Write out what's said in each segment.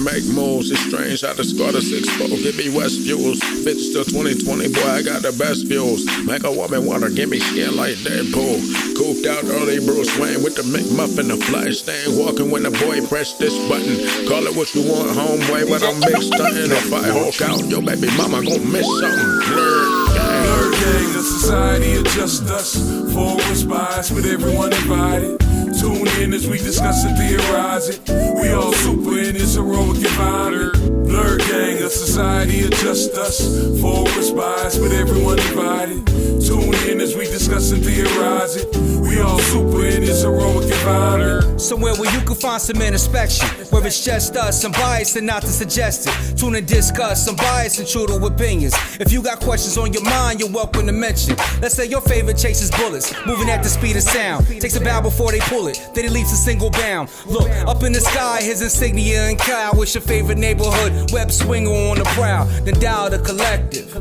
make moves. It's strange how the squad of 6-4 give me West views. Bitch still 2020, boy, I got the best views. Make a woman wanna give me skin like Deadpool. Cooped out early Bruce Wayne with the McMuffin, the flash stain. Walking when the boy press this button. Call it what you want, homeboy, but I'm big stunting. If I hulk out, your baby mama gon' miss something. Blerd Gang. Blerd Gang, the society of just us. Forwards bias with everyone invited. Tune in as we discuss and theorize it. We all super in this heroic environment. Blerd Gang, a society of just us. Forwards bias with everyone invited. Tune in as we discuss and theorize it. We all super in this heroic environment. Somewhere where you can find some introspection, where it's just us, some bias and not to suggest it. Tune and discuss some bias and true to opinions. If you got questions on your mind, you're welcome to mention. Let's say your favorite chases bullets, moving at the speed of sound. Takes a bow before they pull it, then it leaves a single bound. Look, up in the sky, his insignia and cow. What's your favorite neighborhood? Web swinger on the prowl. Then dial the collective.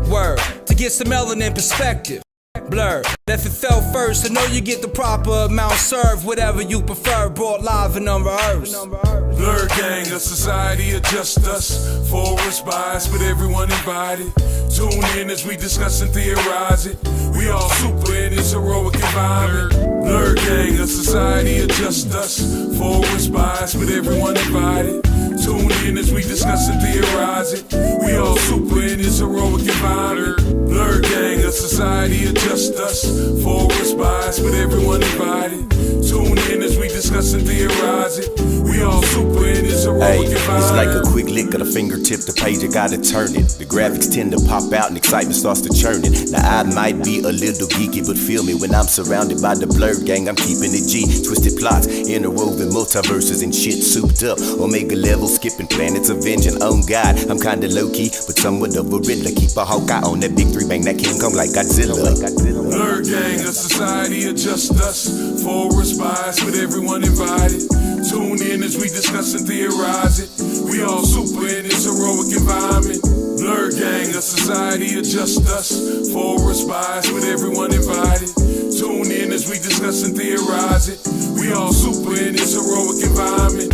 Word, to get some melanin perspective. Blerd, if it fell first, I know you get the proper amount served. Whatever you prefer, brought live and unrehearsed. Blerd Gang, a society of just us. Forwards bias, but everyone invited. Tune in as we discuss and theorize it. We all super in this heroic environment. Blerd Gang, a society of just us. Forwards bias, but everyone invited. Tune in as we discuss and theorize it. We all super in this heroic environment. Blerd Gang, a society of just us. Forwards bias, but everyone invited. Tune in as we discuss and theorize it. We all super in this heroic environment. It's like a quick lick of the fingertip, the page, I gotta turn it. The graphics tend to pop out and excitement starts to churn it. Now I might be a little geeky, but feel me, when I'm surrounded by the Blerd Gang, I'm keeping it G. Twisted plots, interwoven multiverses and shit souped up. Omega level, skipping planets, avenging on God. I'm kinda low-key, but somewhat of a riddler. Keep a Hawkeye on that big 3, bang that King Kong like Godzilla. Blerd Gang, a society of just us. Forwards bias, with everyone invited. Tune in as we discuss and theorize it. We all super in this heroic environment. Blerd Gang, a society of just us. Forwards bias, with everyone invited. Tune in as we discuss and theorize it. We all super in this heroic environment.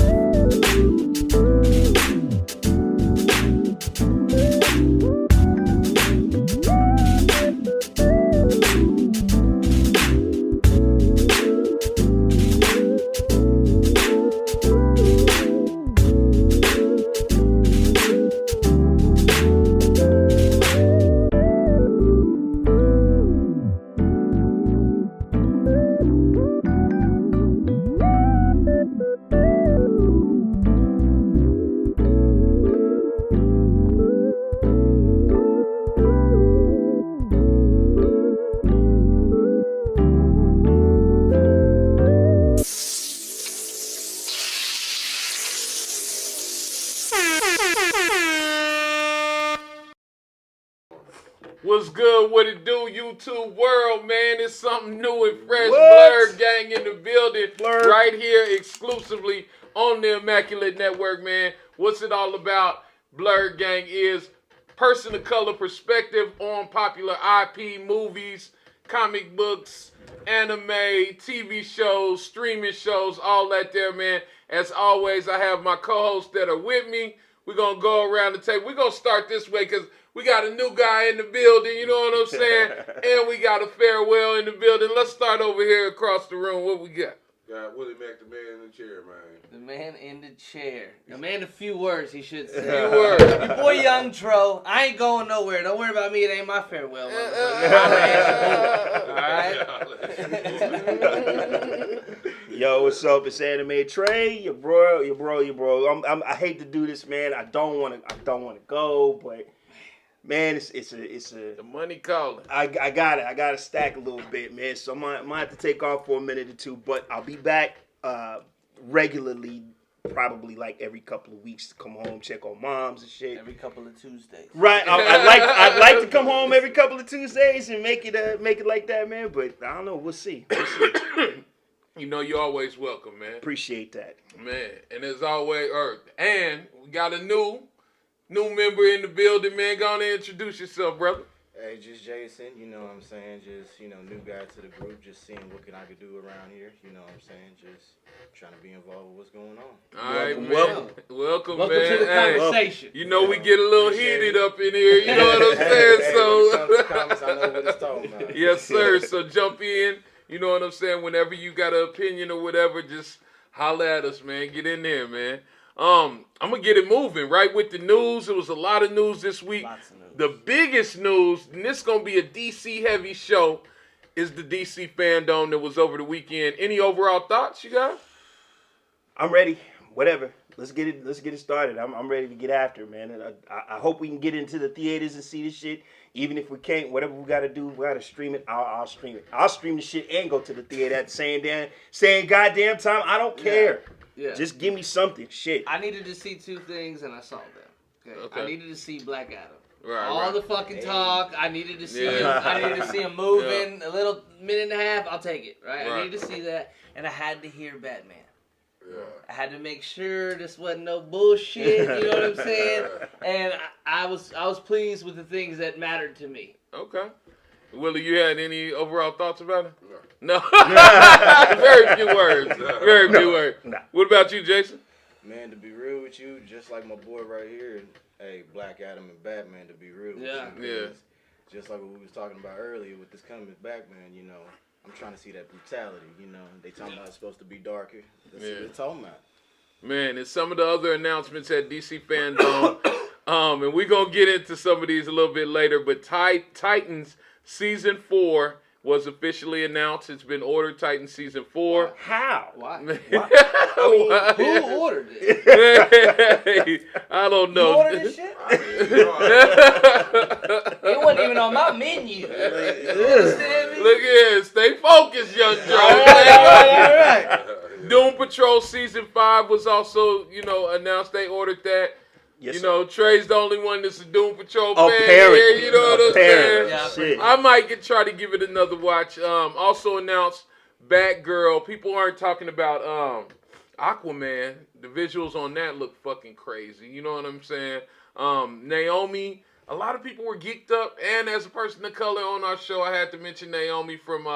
What's good? What it do, YouTube world, man? It's something new and fresh. Blerd Gang in the building, right here exclusively on the Immaculate Network, man. What's it all about? Blerd Gang is person of color perspective on popular IP, movies, comic books, anime, TV shows, streaming shows, all that there, man. As always, I have my co-hosts that are with me. We're going to go around the table. We're going to start this way because we got a new guy in the building, you know what I'm saying? And we got a farewell in the building. Let's start over here across the room. What we got? Got Willie Mack, the man in the chair, man. The man in the chair. The man, a few words, he should say. Few words. Your boy Young Tro. I ain't going nowhere. Don't worry about me. It ain't my farewell. Yo, what's up? It's Anime Trey, your bro. I hate to do this, man. I don't want to go, but man, it's a the money calling. I gotta stack a little bit, man. So I might have to take off for a minute or two, but I'll be back regularly, probably like every couple of weeks to come home, check on moms and shit. Every couple of Tuesdays. Right. I'd like to come home every couple of Tuesdays and make it like that, man. But I don't know. We'll see. You know you're always welcome, man. Appreciate that, man. And as always, and we got a new member in the building, man. Go on and introduce yourself, brother. Hey, just Jason, you know what I'm saying? Just, new guy to the group, just seeing what I could do around here, you know what I'm saying? Just trying to be involved with what's going on. All right, man. Welcome, Welcome man. to the conversation. You know we get a little heated up in here, you know what I'm saying? Hey, So when it comes to comments, I know what it's talking about. yes, sir. So jump in, you know what I'm saying? Whenever you got an opinion or whatever, just holler at us, man. Get in there, man. I'm gonna get it moving right with the news. There was a lot of news this week. Lots of news. The biggest news, and this gonna be a DC heavy show, is the DC fandom that was over the weekend. Any overall thoughts you got? I'm ready. Whatever. Let's get it started. I'm ready to get after it, man. And I hope we can get into the theaters and see this shit. Even if we can't, whatever we gotta do, we gotta stream it. I'll stream it. I'll stream the shit and go to the theater at the same goddamn time. I don't care. Yeah. Just give me something. Shit. I needed to see two things, and I saw them. Okay. I needed to see Black Adam. Right, All right. the fucking talk. I needed to see him. Yeah. I needed to see him moving a little minute and a half. I'll take it. Right. I needed to see that, and I had to hear Batman. Yeah. I had to make sure this wasn't no bullshit. You know what I'm saying? And I was pleased with the things that mattered to me. Okay. Willie, you had any overall thoughts about it? No. No. Very few words. Very few words. No. What about you, Jason? Man, to be real with you, just like my boy right here, hey, Black Adam and Batman, to be real with you. Yeah. Just like what we was talking about earlier with this coming back, man, I'm trying to see that brutality, They talking about it's supposed to be darker. That's what they're talking about. Man, and some of the other announcements at DC Fandom, and we're going to get into some of these a little bit later, but Titans Season 4 was officially announced. It's been ordered, Titans Season 4. How? Why? Who ordered it? I don't You know. ordered this shit? It wasn't even on my menu. You understand me? Look here, stay focused, young Joe. All right. Doom Patrol Season 5 was also, announced. They ordered that. Yes, Trey's the only one that's a Doom Patrol fan Apparently. here, you know what I'm saying? Yeah, Shit. I might try to give it another watch. Also announced Batgirl. People aren't talking about Aquaman. The visuals on that look fucking crazy. You know what I'm saying? Naomi. A lot of people were geeked up, and as a person of color on our show, I had to mention Naomi from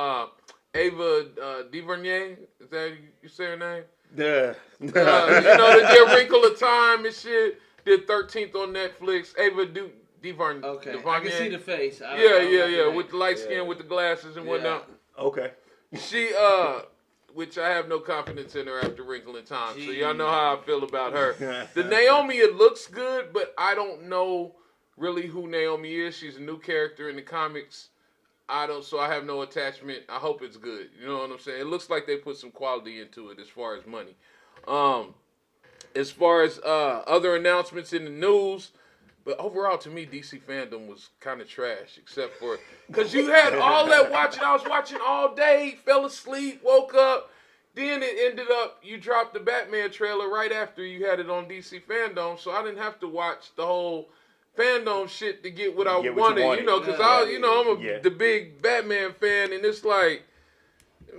Ava DuVernay. Is that you say her name? Duh. They did Wrinkle of Time and shit. Did 13th on Netflix. Ava DuVernay. Okay, I can see the face. Yeah. With the light skin, with the glasses and whatnot. Okay. She, which I have no confidence in her after Wrinkle in Time. So y'all know how I feel about her. The Naomi, it looks good, but I don't know really who Naomi is. She's a new character in the comics. So I have no attachment. I hope it's good. You know what I'm saying? It looks like they put some quality into it as far as money. As far as other announcements in the news, but overall to me, DC fandom was kind of trash, except for because you had all that watching. I was watching all day, fell asleep, woke up. Then it ended up you dropped the Batman trailer right after you had it on DC fandom, so I didn't have to watch the whole fandom shit to get what I wanted. Because I'm the big Batman fan, and it's like,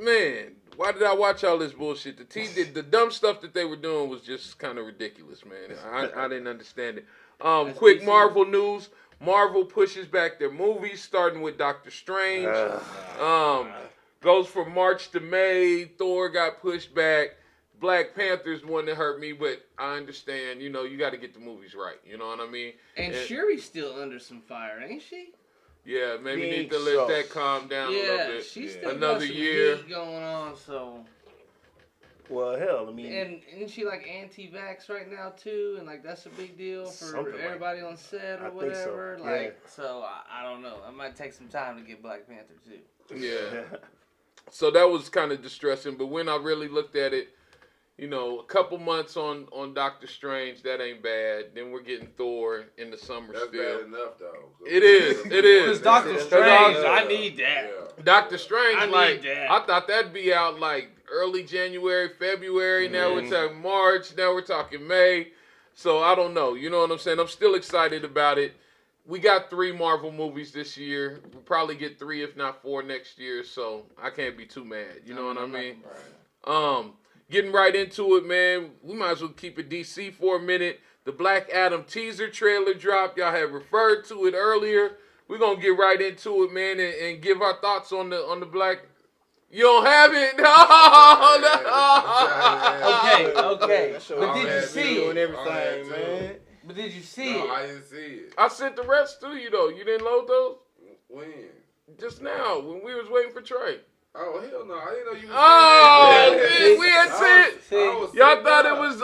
man. Why did I watch all this bullshit? The dumb stuff that they were doing was just kind of ridiculous, man. I didn't understand it. Quick Marvel news. Marvel pushes back their movies, starting with Doctor Strange. Goes from March to May. Thor got pushed back. Black Panther's one that hurt me, but I understand. You got to get the movies right. You know what I mean? And Shuri's still under some fire, ain't she? Yeah, maybe need to let that calm down a little bit. She's still another got some year heat going on. So, well, hell, I mean, and isn't she like anti-vax right now too? And like that's a big deal for everybody on set or whatever. So I don't know. I might take some time to get Black Panther too. Yeah. So that was kind of distressing. But when I really looked at it, a couple months on Doctor Strange, that ain't bad. Then we're getting Thor in the summer still. That's bad enough, though. It is. Because Doctor Strange, I need that. Yeah. Doctor Strange, I need that. I thought that'd be out like early January, February. Now we're talking March. Now we're talking May. So I don't know. You know what I'm saying? I'm still excited about it. We got 3 Marvel movies this year. We'll probably get 3, if not 4 next year. So I can't be too mad. You know what I mean? Right. Getting right into it, man. We might as well keep it DC for a minute. The Black Adam teaser trailer dropped. Y'all had referred to it earlier. we're gonna get right into it, man, and give our thoughts on the black. You don't have it? No. Okay. But did you see it? Everything, man. But did you see it? No, I didn't see it. I sent the rest to you though. You didn't load those? When? Just now, when we was waiting for Trey. Oh, hell no. I didn't know you was We had said. Y'all thought it was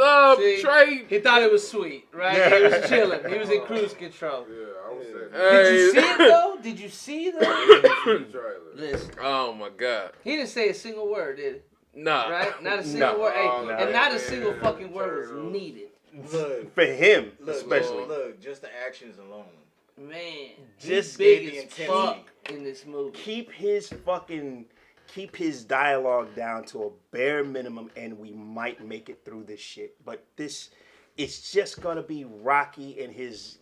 Trey. He thought it was sweet, right? He was chilling. He was in cruise control. Yeah, I was saying. Did you see it though? Did you see that? Listen. Oh my God. He didn't say a single word, did he? Nah. Right? Not a single word. Hey, no, and not a single fucking word was needed. Look, For him, look, especially. Look, just the actions alone. Man, Just he's big the as intensity. fuck in this movie. Keep his dialogue down to a bare minimum, and we might make it through this shit. But it's just gonna be Rocky and his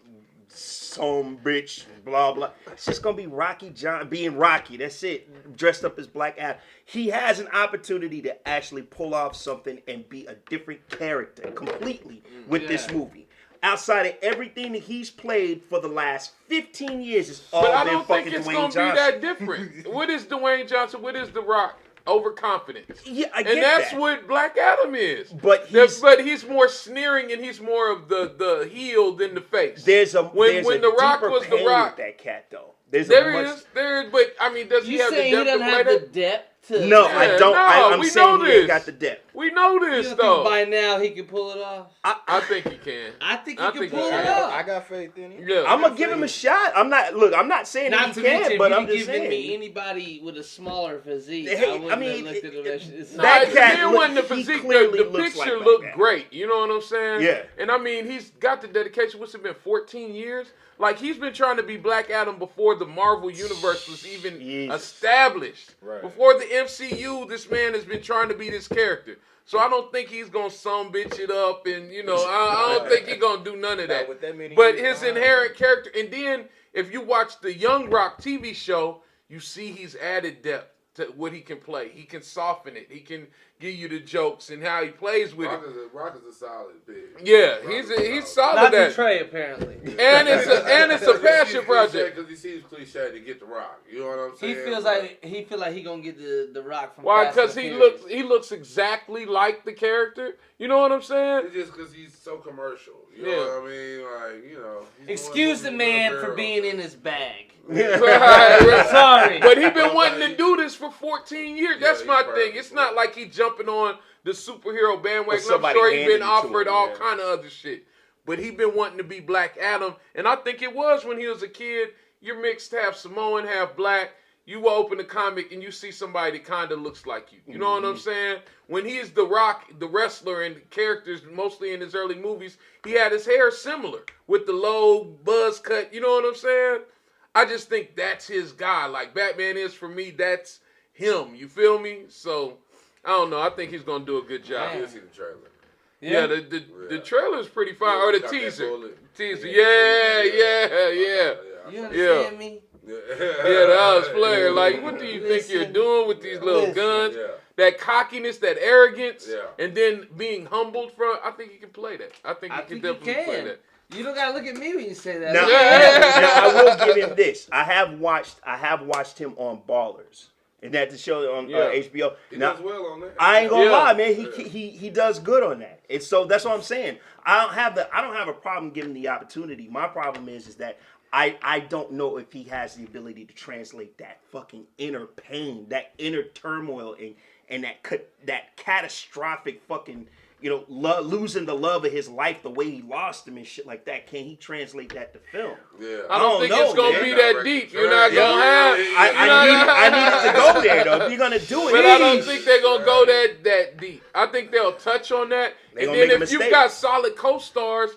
some bitch, blah blah. It's just gonna be Rocky John being Rocky. That's it. Dressed up as Black Adam. He has an opportunity to actually pull off something and be a different character completely with this movie. Outside of everything that he's played for the last 15 years, it's all But I been don't fucking think it's Dwayne gonna Johnson. be that different. What is Dwayne Johnson? What is The Rock? Overconfidence. Yeah, I get And that's that. what Black Adam is. But he's more sneering and he's more of the heel than the face. There's a when The Rock deeper was The pain Rock. with that cat though. There is, but I mean, does he You have the saying he depth to doesn't play have that? the depth to? No, Yeah, I don't. no, I'm we saying know he ain't this. got the depth. We know You this don't though. think by now he can pull it off? I think he can. I think he I can think pull he it can. off. I got faith in him. Yeah. I'm gonna give him a shot. I'm not saying Not that to he mention, can, if but you I'm just given saying. me anybody with a smaller physique, Hey, I wouldn't I mean, have looked at him as that cat It look- wasn't the he physique. clearly The looks picture like looked that. great. You know what I'm saying? Yeah. And I mean, he's got the dedication. What's it been? 14 years. Like he's been trying to be Black Adam before the Marvel universe was even established. Right. Before the MCU, this man has been trying to be this character. So I don't think he's gonna bitch it up, and I don't think he's gonna do none of that. with that many But years his behind inherent character, and then if you watch the Young Rock TV show, you see he's added depth to what he can play. He can soften it. He can give you the jokes and how he plays with it. Rock is a solid big. Yeah, he's solid Not at to Trey, apparently. And it's a passion project. Because he seems cliche to get the Rock. You know what I'm He saying? feel like he gonna get the Rock from. Why? Fast Because and he Furious. looks exactly like the character. You know what I'm saying? It's just because he's so commercial. You Yeah. know what I mean? Like, he's Excuse the doing man little for girls. being in his bag. Right. Sorry. But he been wanting to do this for 14 years. Yeah, That's he's my perfect, thing. It's not like he jumping on the superhero bandwagon. I'm somebody sure he handed been it to offered him, all yeah. kind of other shit. But he been wanting to be Black Adam. And I think it was when he was a kid. You're mixed half Samoan, half black. You will open a comic and you see somebody that kind of looks like you. You know what I'm saying? When he is The Rock, the wrestler and characters, mostly in his early movies, he had his hair similar with the low buzz cut. You know what I'm saying? I just think that's his guy. Like Batman is for me, that's him. You feel me? So, I don't know. I think he's going to do a good job. I did see the trailer. Yeah, the trailer's pretty fire. Yeah, Or the got that teaser. bullet. Teaser. Yeah. Yeah. You understand me? Yeah, that was flair. Like, what do you think you're doing with these little Listen. guns? Yeah. That cockiness, that arrogance, Yeah. and then being humbled from. I think he can play that. I think he can definitely play that. You don't gotta look at me when you say that. Now, Yeah. now, I will give him this. I have watched him on Ballers, and that's the show on HBO. He Now, does well on that. I ain't gonna Yeah. lie, man. He does good on that. And so that's what I'm saying. I don't have a problem giving the opportunity. My problem is that I don't know if he has the ability to translate that fucking inner pain, that inner turmoil, and that catastrophic fucking losing the love of his life the way he lost him and shit like that. Can he translate that to film? Yeah. I don't think it's gonna man. be that deep. You're not gonna have. I need it to go there though. If you're gonna do it, But I don't think they're gonna go that deep. I think they'll touch on that, They and gonna then make a if you mistake. got solid co-stars,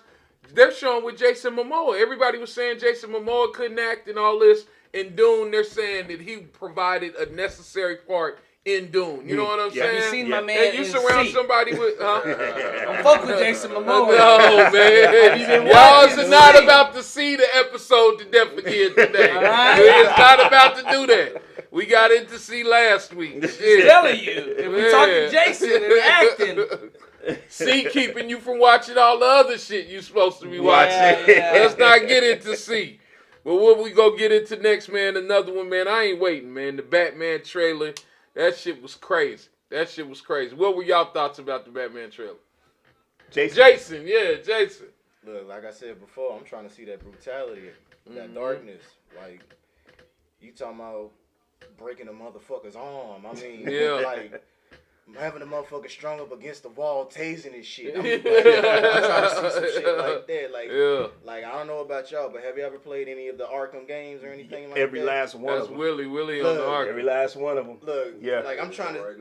they're showing with Jason Momoa. Everybody was saying Jason Momoa couldn't act and all this. In Dune, they're saying that he provided a necessary part in Dune. You know what I'm Yeah. saying? You seen my man And you in surround C. somebody with, Fuck with Jason Momoa. No, man. Y'all is not about to see the episode to Death Again today. right. It's not about to do that. We got into see last week. I'm Shit. telling you, if we're talking Jason and acting, C keeping you from watching all the other shit you supposed to be watching. yeah. Let's not get into C. Well, what we go get into next, man? Another one, man. I ain't waiting, man. The Batman trailer. That shit was crazy. That shit was crazy. What were y'all thoughts about the Batman trailer? Jason. Look, like I said before, I'm trying to see that brutality, that darkness. Like, you talking about breaking a motherfucker's arm. I mean, like, having a motherfucker strung up against the wall, tasing his shit. I'm trying to see some shit like that. Like, I don't know about y'all, but have you ever played any of the Arkham games or anything like that? Every last one of them. Willie on the Arkham. Every last one of them. Look, like, I'm trying to,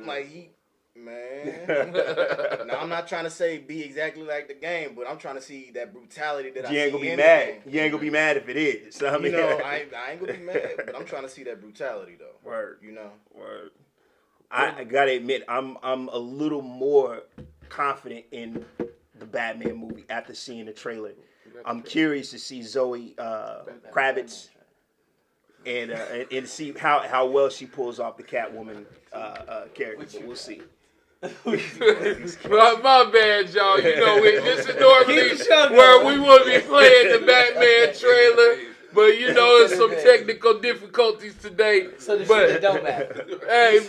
man. Now, I'm not trying to say be exactly like the game, but I'm trying to see that brutality that you I ain't see gonna be in mad. the game. You ain't gonna be mad if it is. So, I mean, you know, I ain't gonna be mad, but I'm trying to see that brutality though. Word. You know. Word. I gotta admit, I'm a little more confident in the Batman movie after seeing the trailer. I'm curious to see Zoe Kravitz and see how well she pulls off the Catwoman character. But we'll see. My bad, y'all. You know, this is normally where we would be playing the Batman trailer. But you know, there's some technical difficulties today. So the shit that don't matter. Hey,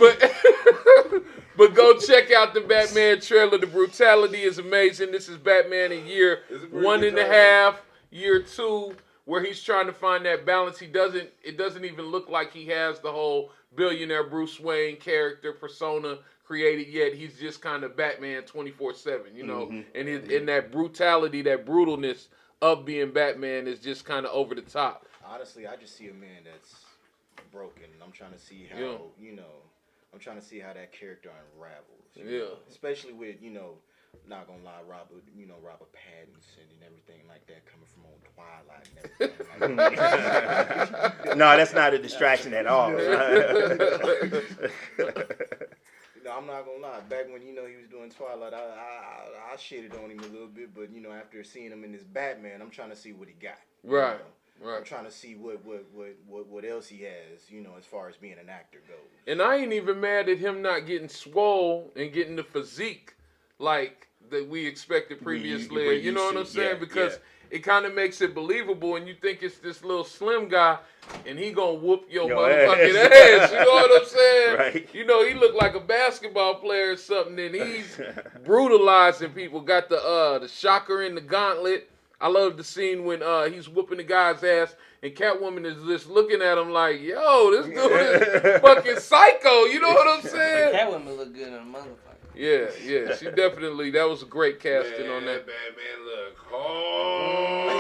but go check out the Batman trailer. The brutality is amazing. This is Batman in year 1.5, year 2, where he's trying to find that balance. It doesn't even look like he has the whole billionaire Bruce Wayne character persona created yet. He's just kind of Batman 24/7, you know. And in that brutality, that brutalness of being Batman is just kind of over the top. Honestly, I just see a man that's broken. I'm trying to see how, I'm trying to see how that character unravels. You know? Especially with, not gonna lie, Robert Pattinson and everything like that coming from on Twilight and everything like that. No, that's not a distraction at all. I'm not gonna lie. Back when he was doing Twilight, I shitted on him a little bit, but after seeing him in this Batman, I'm trying to see what he got. Right. I'm trying to see what else he has, as far as being an actor goes. And I ain't even mad at him not getting swole and getting the physique like that we expected previously. You know what I'm saying? Because it kind of makes it believable, and you think it's this little slim guy, and he gonna whoop your motherfucking ass. You know what I'm saying? Right. You know, he look like a basketball player or something, and he's brutalizing people. Got the shocker in the gauntlet. I love the scene when he's whooping the guy's ass, and Catwoman is just looking at him like, yo, this dude is fucking psycho. You know what I'm saying? Catwoman look good on a motherfucker. Yeah, she definitely, that was a great casting on that. Batman look hard.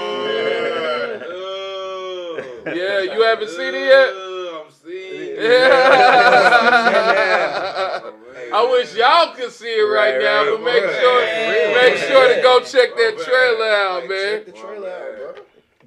Yeah, you haven't seen it yet? I'm seeing it. I wish y'all could see it right now, but make sure to go check that trailer out, man. Check the trailer out, bro.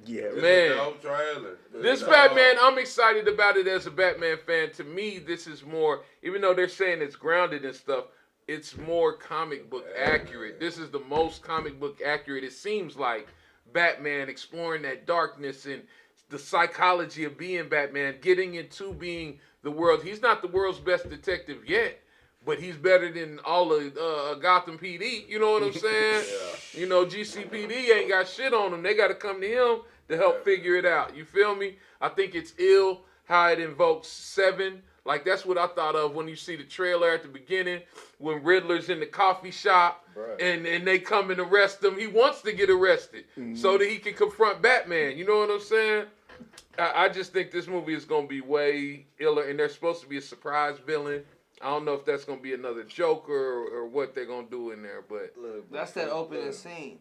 Yeah, man. Dope trailer. This Batman, I'm excited about it as a Batman fan. To me, this is more, even though they're saying it's grounded and stuff, it's more comic book accurate. This is the most comic book accurate. It seems like Batman exploring that darkness and the psychology of being Batman, getting into being the world. He's not the world's best detective yet, but he's better than all of Gotham PD. You know what I'm saying? You know, GCPD ain't got shit on him. They got to come to him to help figure it out. You feel me? I think it's ill how it invokes Seven. Like, that's what I thought of when you see the trailer at the beginning, when Riddler's in the coffee shop and they come and arrest him. He wants to get arrested so that he can confront Batman. You know what I'm saying? I just think this movie is going to be way iller, and there's supposed to be a surprise villain. I don't know if that's going to be another Joker or what they're going to do in there, but... Look, that's that opening scene.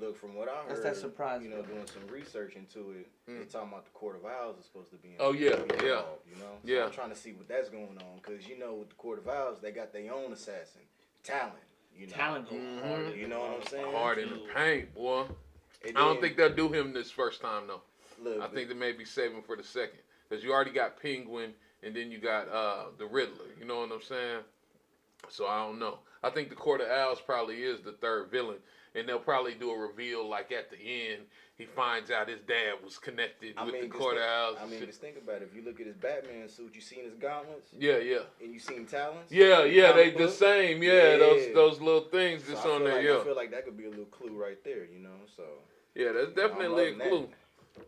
Look, from what I heard, that's that surprise. Doing some research into it, they're talking about the Court of Owls is supposed to be involved, So I'm trying to see what that's going on, because with the Court of Owls, they got their own assassin, Talon. Talon goes hard. You know what I'm saying? Hard in the paint, boy. I don't think they'll do him this first time though. Look, I think they may be saving for the second, because you already got Penguin, and then you got the Riddler. You know what I'm saying? So I don't know. I think the Court of Owls probably is the third villain. And they'll probably do a reveal like at the end. He finds out his dad was connected with the Court of Owls. I mean, just think about it. If you look at his Batman suit, you seen his gauntlets? Yeah. And you seen talons? Yeah, they the same. Yeah, those little things that's on there. I feel like that could be a little clue right there, So. Yeah, that's definitely a clue.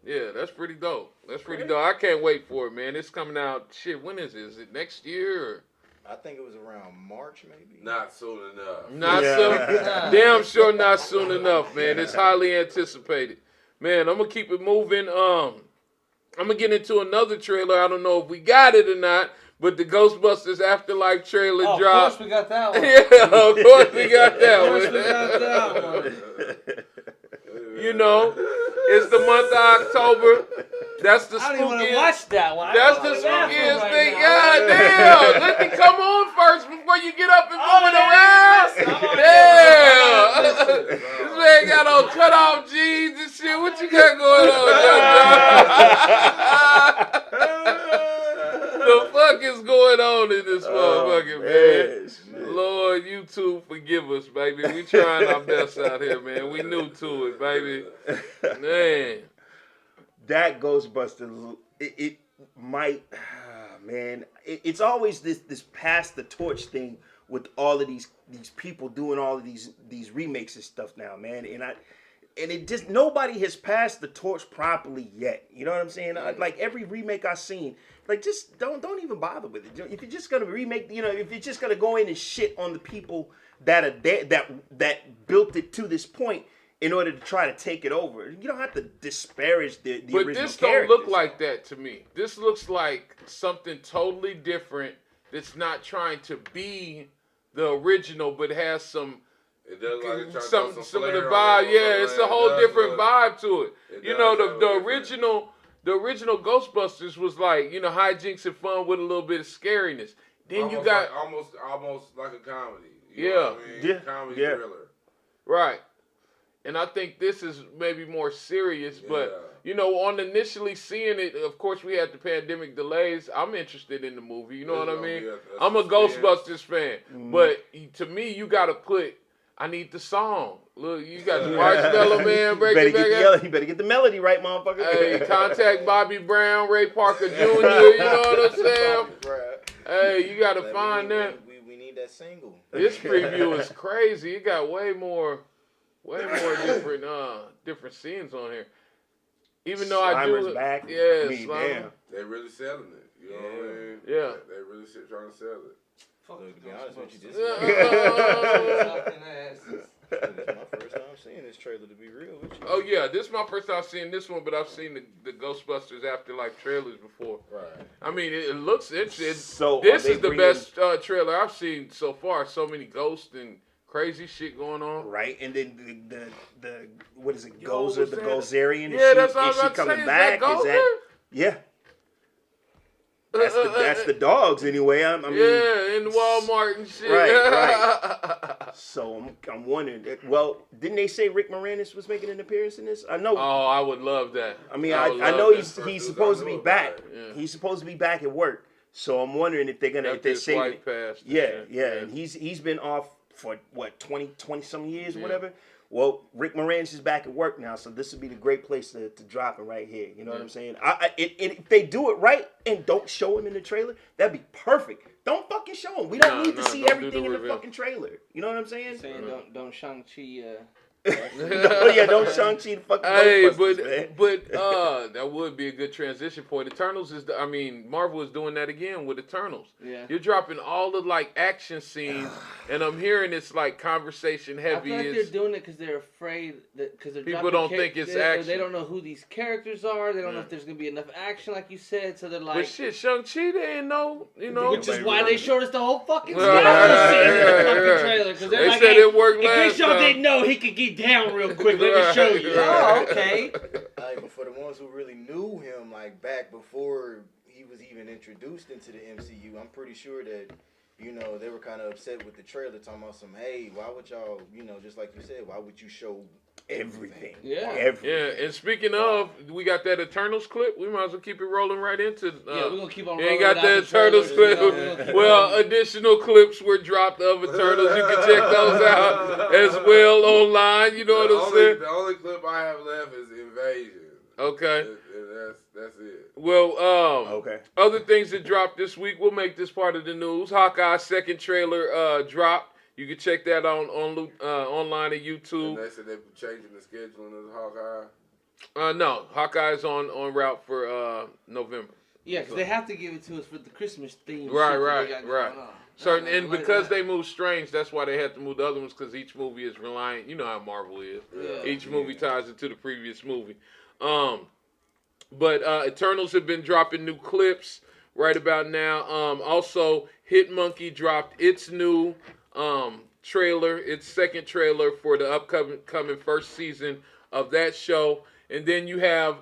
Yeah, that's pretty dope. That's pretty dope. I can't wait for it, man. It's coming out. Shit, when is it? Is it next year? Or? I think it was around March, maybe. Not soon enough. Not soon. Damn sure not soon enough, man. It's highly anticipated. Man, I'm gonna keep it moving. I'm gonna get into another trailer. I don't know if we got it or not, but the Ghostbusters Afterlife trailer dropped. Of course we got that one. Yeah, of course we got that Of one. course we got that one. You know, it's the month of October. That's the I don't even want to spookiest. watch that one. That's the spookiest thing. God damn. Let me come on first before you get up and move it around. Damn. This man got on cut off jeans and shit. What you got going on, The fuck is going on in this motherfucker, man? Lord, YouTube, forgive us, baby. We trying our best out here, man. We new to it, baby. Man. That Ghostbusters, it might, man. It's always this pass the torch thing with all of these people doing all of these remakes and stuff now, man. And it just, nobody has passed the torch properly yet. You know what I'm saying? Like every remake I've seen, like just don't even bother with it. If you're just gonna remake, you know, if you're just gonna go in and shit on the people that are there, that built it to this point in order to try to take it over, you don't have to disparage the original characters. But this don't look like that to me. This looks like something totally different that's not trying to be the original, but has some. It does like some of the vibe, yeah, it's a whole different vibe to it. You know, the original Ghostbusters was like, you know, hijinks and fun with a little bit of scariness. Then almost you got like, almost like a comedy. You Yeah. know what I mean? Yeah. Comedy Yeah. thriller. right. And I think this is maybe more serious, but you know, on initially seeing it, of course, we had the pandemic delays. I'm interested in the movie. You know what I mean? I'm a Ghostbusters fan, but to me, you got to put. I need the song. Look, you got the Marshmallow Man breaking back out. You better get the melody right, motherfucker. Hey, contact Bobby Brown, Ray Parker Jr. You know what I'm saying? Hey, you got to find that. We need that single. This preview is crazy. It got way more different scenes on here. Even though Slimer's I do, back. yeah, I mean, Slimer. damn. They really selling it. You know what I mean? Yeah. They really trying to sell it. Look, to be honest with you, this Yeah. is my first time seeing this trailer, to be real with you. Oh yeah, this is my first time seeing this one, but I've seen the Ghostbusters Afterlife trailers before. Right. I mean, it looks interesting. So This is the best trailer I've seen so far. So many ghosts and crazy shit going on. Right, and then the what is it, Yo, Gozer, was the that- Gozerian? Yeah, that's what I was is she about to say. coming Is back? that Is that Gozer? yeah? That's the dogs anyway. I mean, yeah, in Walmart and shit. Right. So I'm wondering. Well, didn't they say Rick Moranis was making an appearance in this? I know. Oh, I would love that. I mean, would I love know that. he's supposed to be back. Yeah. He's supposed to be back at work. So I'm wondering if they're gonna if After they're his saving wife it. passed. Yeah, and he's been off for what 20 some years or Yeah. whatever. Well, Rick Moranis is back at work now, so this would be the great place to drop him right here. You know what I'm saying? If they do it right and don't show him in the trailer, that'd be perfect. Don't fucking show him. We don't need to see don't do everything in the reveal. fucking trailer. You know what I'm saying? Saying don't Shang-Chi. Don't Shang-Chi the fucking Hey, Ghostbusters, man. but that would be a good transition point. Eternals is Marvel is doing that again with Eternals. Yeah. You're dropping all the like action scenes, and I'm hearing it's like conversation I heavy. feel like they're doing it because they're afraid that because People don't think it's action. They don't know who these characters are. They don't know if there's gonna be enough action, like you said. So they're like, But shit, Shang-Chi, they ain't know, you know. which is why they showed us the whole fucking Right, Star scene in the right, fucking right. trailer. Because They they're like, said hey, it worked in case last y'all time. didn't know, he could get down real quick. Let me show you. Oh, okay. Like, but for the ones who really knew him, like back before he was even introduced into the MCU, I'm pretty sure that, you know, they were kind of upset with the trailer, talking about some, hey, why would y'all, you know, just like you said, why would you show Everything. Yeah. Everything. Yeah, and speaking of, we got that Eternals clip. We might as well keep it rolling right into. Yeah, we're gonna keep on You rolling ain't got without the the Eternals trailers, clip. you know, Well, additional clips were dropped of Eternals. You can check those out as well online. You know what I'm saying? The only clip I have left is Invasion. Okay. And that's it. Well, Okay. other things that dropped this week, we'll make this part of the news. Hawkeye's second trailer dropped. You can check that on online at YouTube. And they said they're changing the scheduling of the Hawkeye. No, Hawkeye's on route for November. Yeah, because they have to give it to us for the Christmas theme. Right. Certain, and because they move Strange, that's why they had to move the other ones, because each movie is relying. You know how Marvel is. Yeah. Each movie ties into the previous movie. But Eternals have been dropping new clips right about now. Also, Hit Monkey dropped its new trailer, its second trailer for the upcoming first season of that show. And then you have,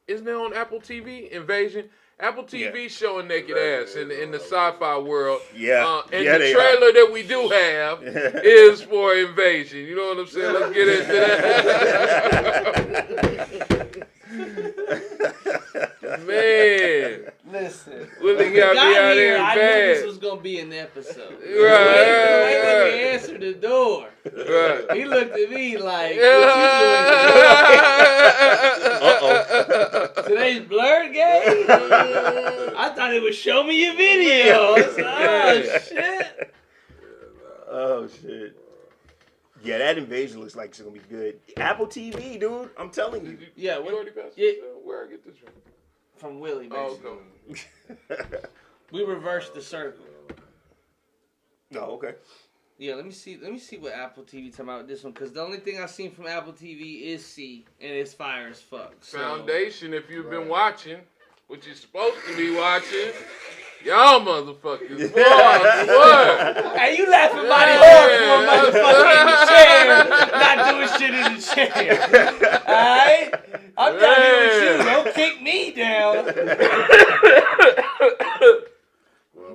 isn't it on Apple TV? Invasion? Apple TV showing naked ass in the sci-fi world. Yeah. And the trailer that we do have is for Invasion. You know what I'm saying? Let's get into that. Man. Listen. Willie got me out here I bad. knew this was going to be an episode. Right. He answered the door. Right. He looked at me like, Uh-oh. Today's Blerd Gang? I thought it would show me your video. Oh, shit. Yeah, that Invasion looks like it's going to be good. Apple TV, dude. I'm telling you. Yeah, You already passed where I get this from? From Willie, basically. Oh, okay. We reversed the circle. Oh, okay. Yeah, let me see what Apple TV talking about with this one, because the only thing I've seen from Apple TV is C, and it's fire as fuck. So. Foundation, if you've been watching, what you're supposed to be watching, y'all motherfuckers. What? Hey, you laughing mighty hard for a motherfucker in the chair, not doing shit in the chair. Alright? I'm down here with you. Don't kick me down.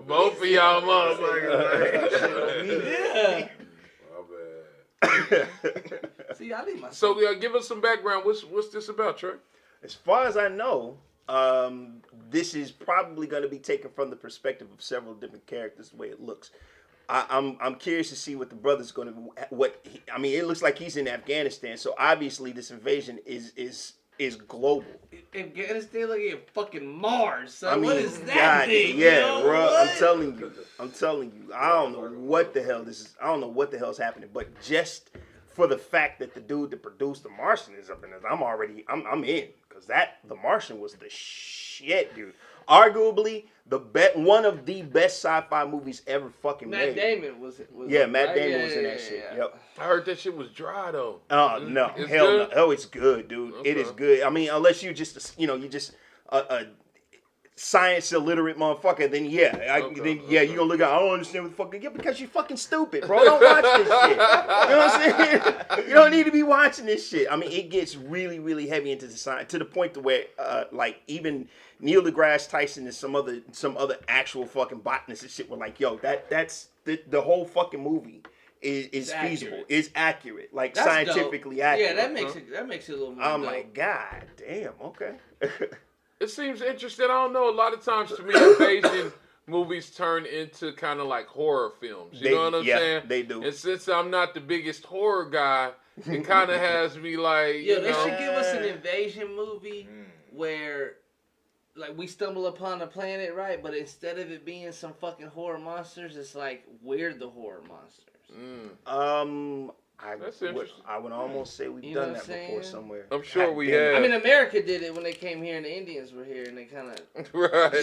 Both of y'all motherfuckers. Yeah. My bad. See, I need my. So give us some background. What's this about, Trey? As far as I know, this is probably going to be taken from the perspective of several different characters, the way it looks. I'm curious to see what the brother's going to. It looks like he's in Afghanistan, so obviously this invasion is global. Afghanistan like a fucking Mars. So what is that God, thing? Yeah, bro. I'm telling you. I don't know what the hell this is. I don't know what the hell's happening, but just for the fact that the dude that produced The Martian is up in this, I'm in, because The Martian was the shit, dude. Arguably one of the best sci-fi movies ever fucking made. Matt Damon was Matt Damon was in that shit. Yeah. Yep. I heard that shit was dry though. Oh no, It's hell good? no. Oh, it's good, dude. Okay. It is good. I mean, unless you just a science illiterate motherfucker, then you're gonna look at. I don't understand what the fuck. Yeah, because you're fucking stupid, bro. Don't watch this shit. You know what I'm saying? You don't need to be watching this shit. I mean, it gets really, really heavy into the science to the point to where, even Neil deGrasse Tyson and some other actual fucking botanists and shit were like, yo, that's the whole fucking movie is feasible, is accurate, like that's scientifically dope. Accurate. Yeah, that makes it a little more. I'm like, god damn, okay. It seems interesting. I don't know. A lot of times to me, invasion movies turn into kind of like horror films. You know what I'm saying? They do. And since I'm not the biggest horror guy, it kind of has me like, they should give us an invasion movie where, like, we stumble upon a planet, right? But instead of it being some fucking horror monsters, it's like we're the horror monsters. I would almost say we've done that before somewhere. I'm sure we have. I mean, America did it when they came here and the Indians were here, and they kind of right.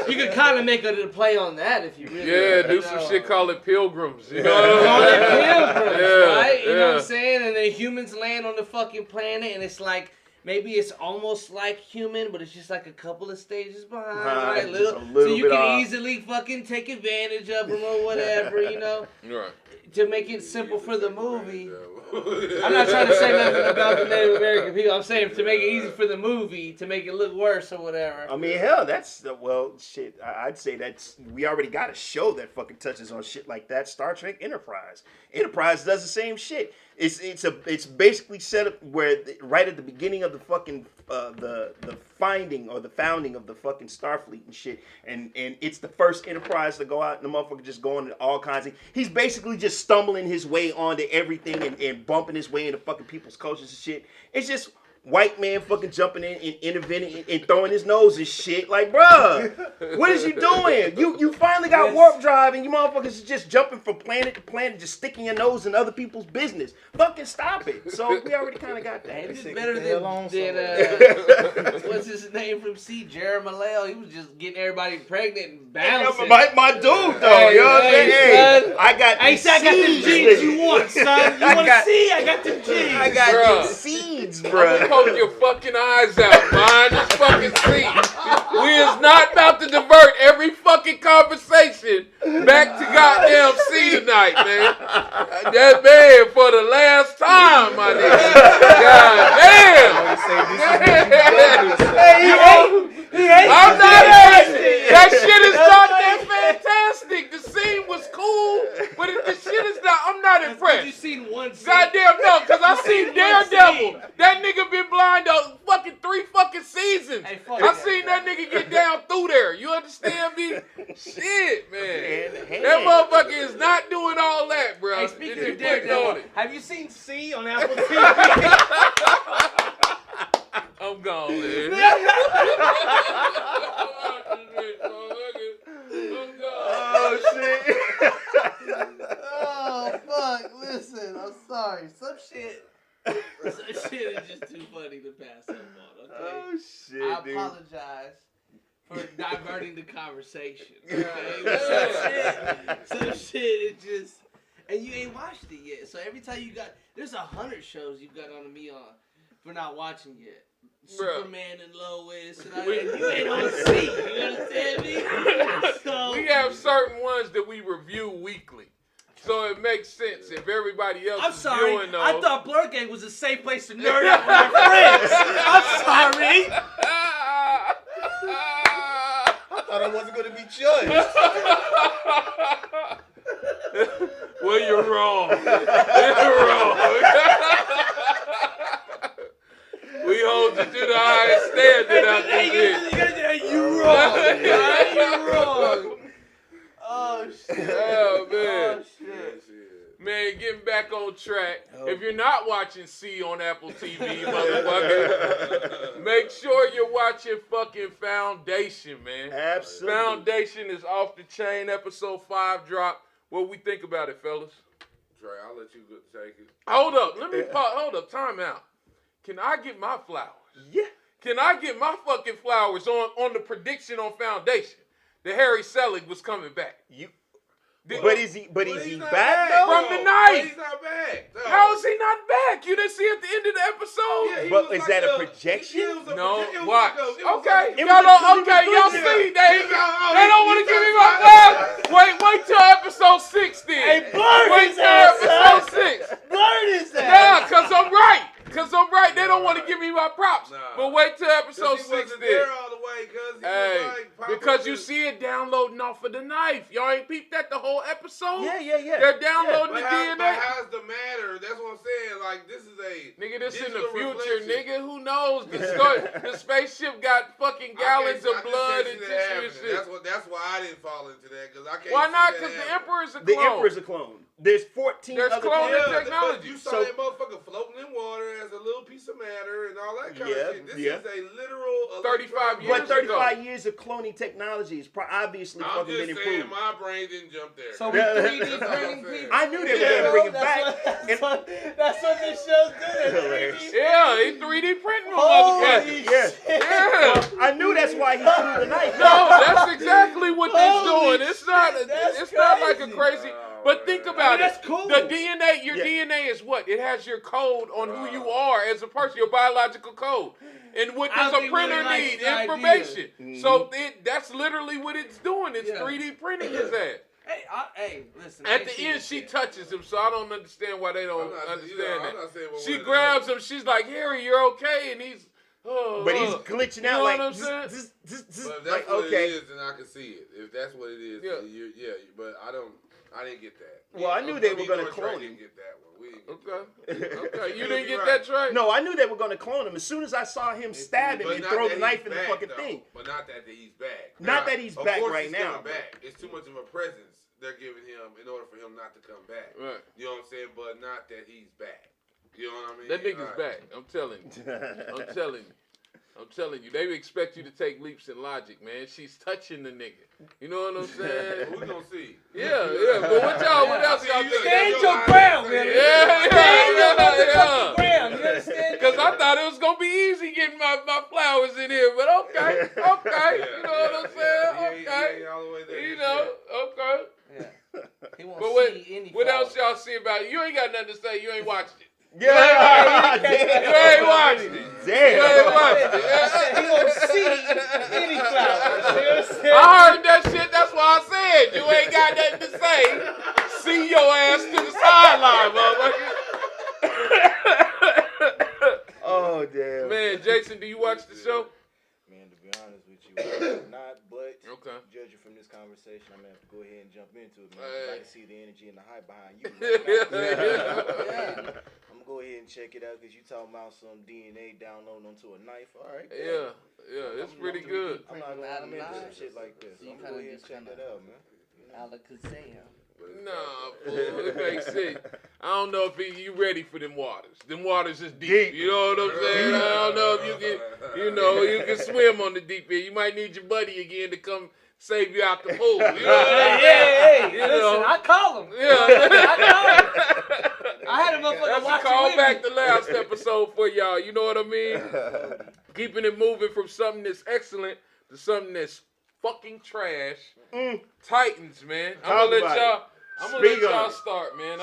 You could kind of make a play on that if you really do some shit. Call it Pilgrims. You know what I'm saying? Pilgrims, right? You know what I'm saying? And then humans land on the fucking planet, and it's like. Maybe it's almost like human, but it's just like a couple of stages behind, right? So you can easily fucking take advantage of them or whatever, you know? Right. To make it simple for the movie. I'm not trying to say nothing about the Native American people. I'm saying to make it easy for the movie, to make it look worse or whatever. I mean, hell, shit. I'd say we already got a show that fucking touches on shit like that. Star Trek Enterprise. Enterprise does the same shit. It's basically set up where right at the beginning of the fucking the finding or the founding of the fucking Starfleet and shit, and it's the first Enterprise to go out, and the motherfucker just going into all kinds of. He's basically just stumbling his way onto everything and bumping his way into fucking people's cultures and shit. It's just white man fucking jumping in and intervening and throwing his nose and shit. Like, bruh, what is you doing? You finally got warp drive and you motherfuckers is just jumping from planet to planet, just sticking your nose in other people's business. Fucking stop it. So we already kind of got that. It's better than what's his name from C. Jeremy Maleo. He was just getting everybody pregnant and bouncing. My dude, though. You know what I'm saying? I got the jeans you want, son. You want to see? I got the jeans. I got the seeds, bro. Poke your fucking eyes out, man. Just fucking see. We is not about to divert every fucking conversation back to goddamn C tonight, man. That man for the last time, my nigga. God damn. I'm not impressed. That shit is not that fantastic. The scene was cool, but the shit is not. I'm not impressed. You seen one scene? Goddamn no, cause I seen Daredevil. That nigga been blind on fucking 3 fucking seasons. Hey, I seen that nigga get down through there. You understand me? Shit, man. That motherfucker is not doing all that, bro. Hey, speaking of Daredevil, have you seen C on Apple TV? I'm gone, man. Oh shit. Oh fuck! Listen, I'm sorry. Some shit is just too funny to pass up on. Okay? Oh shit, I apologize for diverting the conversation. Okay? Some shit it just, and you ain't watched it yet. So every time there's 100 shows you've got on me on for not watching yet. Superman and Lois, and you ain't on C. You understand me? So, we have certain ones that we review weekly. So it makes sense if everybody else is viewing those. I thought Blerd Gang was a safe place to nerd out with my friends. I'm sorry. I thought I wasn't going to be judged. Well, you're wrong. You're wrong. We hold you to the highest standard out there. You wrong. You wrong. Oh shit. Oh man. Oh shit. Man, getting back on track. If you're not watching C on Apple TV, motherfucker, make sure you're watching fucking Foundation, man. Absolutely. Foundation is off the chain. Episode 5 drop. What we think about it, fellas? Dre, I'll let you take it. Hold up. Let me hold up. Time out. Can I get my flowers? Yeah. Can I get my fucking flowers on the prediction on Foundation that Harry Selig was coming back? But is he back though? From the knife. He's not back. No. How is he not back? You didn't see at the end of the episode? Yeah, but is that a projection? No, watch. Okay, y'all see they don't want to give me my flowers. Wait till episode 6 then. Hey, Blerd Wait is till that, episode son. 6. Blerd is that. Yeah, cause I'm right. They don't want to give me my props. Nah. But wait till episode 6 wasn't then. there all the way, cause he was like, because you see it downloading off of the knife. Y'all ain't peeped that the whole episode? Yeah. They're downloading the DNA. But how's the matter? That's what I'm saying. Like, this is a Nigga, this in the digital future, reflection. nigga. Who knows? The spaceship got fucking gallons of blood and tissue and shit. That's why I didn't fall into that, because I can't. Why not? Because Because the Emperor's a clone. The Emperor's a clone. There's 14 There's other cloning clones. technology. You saw So- that motherfucker floating in water as a little piece of matter and all that kind Yeah, of shit. This yeah. is a literal 35 years But ago. 35 years of cloning technology is obviously I'm fucking been just saying, improved. my brain didn't jump there. So we 3D printing people. I knew they were going to bring it back. That's what this show's doing. Hilarious. Yeah, he 3D printing Holy motherfuckers. Yeah. Yeah. I knew that's why he threw the knife. No, that's exactly what they're Holy doing. It's not. shit, that's It's not like a crazy. crazy. But think about that's it. cool. The DNA, your Yeah. DNA is what? It has your code on who you are as a person, your biological code. And what I does a think printer Willie likes need? the idea. Information. Mm-hmm. So that's literally what it's doing. It's Yeah. 3D printing his ass. Hey, listen. I At ain't the seen end, this she yet. touches him, so I don't understand why they don't I'm not- understand I'm that. not saying one way She or the grabs other. him. She's like, "Harry, you're okay," and he's. But he's glitching You out know like, what I'm saying? But if like, that's what okay. it is, then I can see it. If that's what it is, Yeah. but I didn't get that. Well, I knew they were going to Me nor Trey clone him. didn't get that one. We didn't get Okay. You You'll didn't be get right. that, Trey? No, I knew they were going to clone him. As soon as I saw him stab him But and not throw that the knife he's in the back, fucking though. thing. But not that he's back. Not that he's of back course right he's now. coming back. It's too much of a presence they're giving him in order for him not to come back. Right. You know what I'm saying? But not that he's back. You know what I mean? That nigga's back. I'm telling you. I'm telling you. They expect you to take leaps in logic, man. She's touching the nigga. You know what I'm saying? We're gonna see. Yeah. But what else y'all think? Stand your ground, man. Stand your motherfucking ground. You understand? Because I thought it was going to be easy getting my flowers in here. But okay. You know what I'm saying? Okay. All the way there. You know, okay. Yeah. He won't But see any what flowers. else y'all see about it? You ain't got nothing to say. You ain't watched it. Yeah. You ain't watched it. Damn. You ain't watched it. He won't see any flowers. You understand? I heard that shit. That's why I said you ain't got nothing to say. See your ass to the sideline, motherfucker. Oh damn. Man, Jason, do you watch the show? Man, to be honest with you, not. But Okay. judging from this conversation, I'm gonna have to go ahead and jump into it, man. 'Cause I can see the energy and the hype behind you. I'm gonna go ahead and check it out because you talking about some DNA downloading onto a knife. All right. Yeah, it's pretty good. I'm not I'm into some shit like this. So I'm gonna go ahead and check that out, man. Alakazam. Nah, fool, it makes sense. I don't know if you ready for them waters. Them waters is deep. You know what I'm saying? I don't know if you can swim on the deep end. You might need your buddy again to come save you out the pool. You know what I'm saying? Hey, listen, I call him. Yeah. I call him. I had a motherfucker That's a watching call with back me. the last episode for y'all. You know what I mean? Keeping it moving from something that's excellent to something that's fucking trash. Titans, man. I'm gonna let y'all start, man.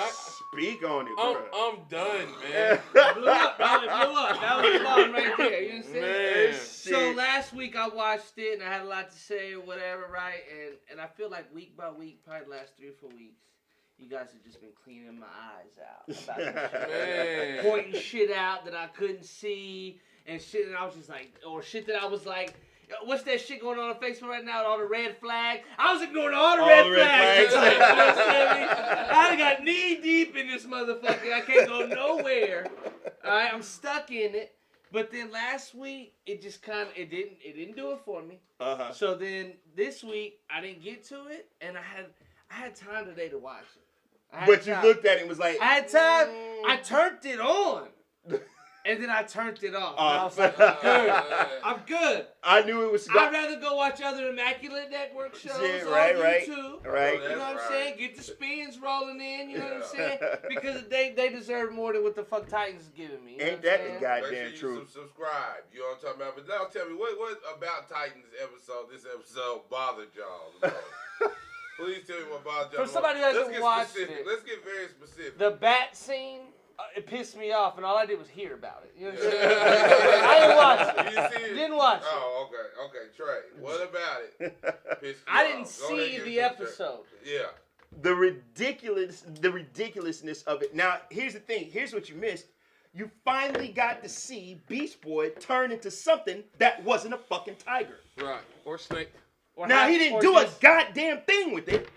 Speak on it, bro. I'm done, man. Blew up, bro. It blew up. That was the bomb right there. You understand? Man. So last week I watched it and I had a lot to say or whatever, right? And I feel like week by week, probably the last 3 or 4 weeks, you guys have just been cleaning my eyes out. About this shit. Man. Pointing shit out that I couldn't see and shit that I was just like, or shit that I was like, what's that shit going on Facebook right now? All the red flags. I was ignoring all the red flags. You understand me? I got knee deep in this motherfucker. I can't go nowhere. All right, I'm stuck in it. But then last week, it just kind of it didn't do it for me. So then this week, I didn't get to it, and I had time today to watch it. But you looked at it and was like, I had time. I turned it on. And then I turned it off. And I was like, I'm good. I'm good. I knew it was. I'd rather go watch other Immaculate Network shows on YouTube. Right. You know what I'm saying? Get the spins rolling in. You know what I'm saying? Because they deserve more than what the fuck Titans is giving me. Ain't that the goddamn Make sure you truth? subscribe. You know what I'm talking about? But now tell me, what about Titans this episode bothered y'all? Please tell me what bothered y'all. For somebody who hasn't watched it. Let's get very specific. The bat scene. It pissed me off, and all I did was hear about it. You know what I'm saying? I didn't watch it. You didn't see it? Didn't watch it. Oh, okay, Trey. What about it? Pissed you I off? didn't Go ahead, see give the us some episode. Yeah. The ridiculousness of it. Now, here's the thing. Here's what you missed. You finally got to see Beast Boy turn into something that wasn't a fucking tiger. Right. Or snake. Now, he didn't do a goddamn thing with it,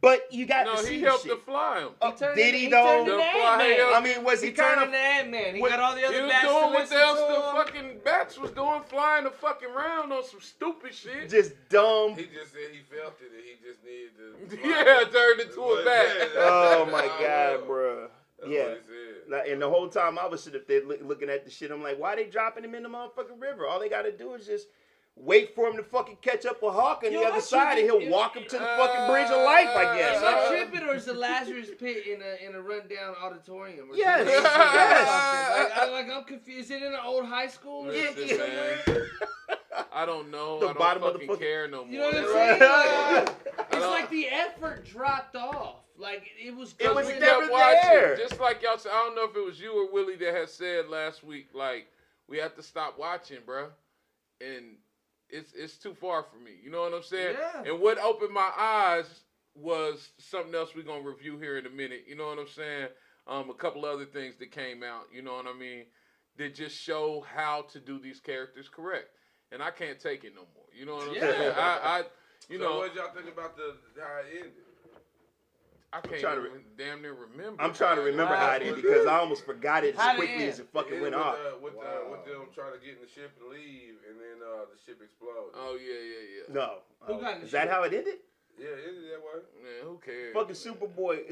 but you got to see No, he the helped shit. to fly him. Did he, though? He turned into Ant-Man. I mean, was he He turned turning? into Ant-Man. He What- got all the He other was bats doing to what listen else to the him. fucking bats was doing, flying the fucking round on some stupid shit. Just dumb. He just said he felt it and he just needed to. Yeah, turned into a bat. Oh my god, bro. That's Yeah. what he said. Like, and the whole time I was sitting up there looking at the shit, I'm like, why they dropping him in the motherfucking river? All they gotta do is just wait for him to fucking catch up with Hawk on the other side, and he'll walk him to the fucking bridge of life, I guess. Am I tripping, or is the Lazarus Pit in a rundown auditorium? Or Yes, something? yes. Like I'm confused. Is it in an old high school? Or Listen, something somewhere? man. I don't know. The I don't bottom of the fucking fucking- care no more. You know what I'm Right. saying? Like, it's like the effort dropped off. Like it was. It was we never kept watching. there. Just like y'all said, I don't know if it was you or Willie that had said last week, like, we have to stop watching, bro. And it's too far for me. You know what I'm saying? Yeah. And what opened my eyes was something else we're going to review here in a minute. You know what I'm saying? A couple other things that came out, you know what I mean, that just show how to do these characters correct. And I can't take it no more. You know what I'm saying? So what did y'all think about how it ended? I can't trying to even damn near remember. I'm trying to remember how it ended because I almost forgot it How as did it quickly end? as it fucking It went was, off. with them trying to get in the ship and leave, and then the ship exploded. Oh, yeah. No. Who got in the Is that ship? how it ended? Yeah, it ended that way. Man, who cares? Fucking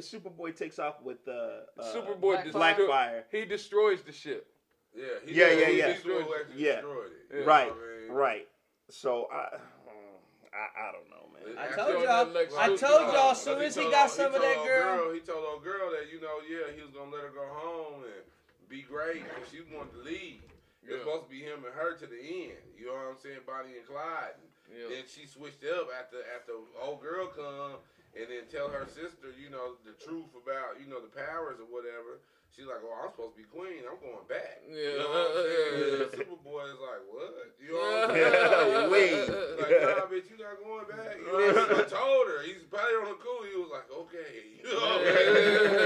Superboy takes off with Superboy Blackfire. He destroys the ship. Yeah, He destroyed it. Right, right. So I don't know, man. I told y'all. As soon as he got some of that girl, he told old girl that he was gonna let her go home and be great because she wanted to leave. It was supposed to be him and her to the end. You know what I'm saying? Bonnie and Clyde. And then she switched up after old girl come and then tell her sister, the truth about, the powers or whatever. She's like, well, I'm supposed to be queen. I'm going back. Yeah. You know what I'm saying? Superboy is like, what? You know what I'm saying? Wait. Like, nah, bitch, you not going back. You know what I mean? I told her. He's probably on the cool. He was like, okay. You know what I mean? She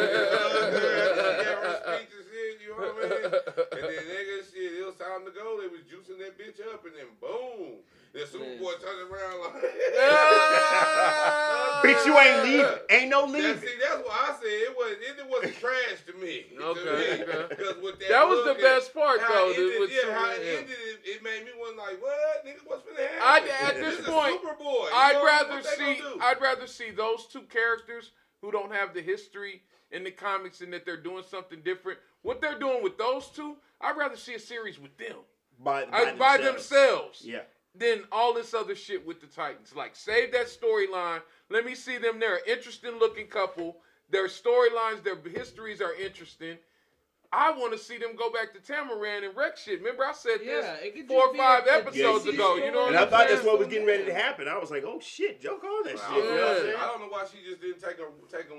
gave her speech and shit, you know what I mean? And then nigga, shit, it was time to go. They was juicing that bitch up and then boom. Then Superboy turned around like, bitch, you ain't leaving. Ain't no leaving. That's what I said. It wasn't trash to me. Okay. Because with that was the best part, though. How it ended, it made me want like, what? Nigga, what's gonna happen? At this point, Superboy. I'd rather see those two characters who don't have the history in the comics and that they're doing something different. What they're doing with those two, I'd rather see a series with them. By themselves. Yeah. Than all this other shit with the Titans. Like, save that storyline. Let me see them. They're an interesting looking couple. Their storylines, their histories are interesting. I want to see them go back to Tamaran and wreck shit. Remember, I said this 4 or 5 episodes ago. You know what I'm saying? And I thought that's what was getting ready to happen. I was like, oh shit, Joe called that shit. You know what I'm saying? I don't know why she just didn't take him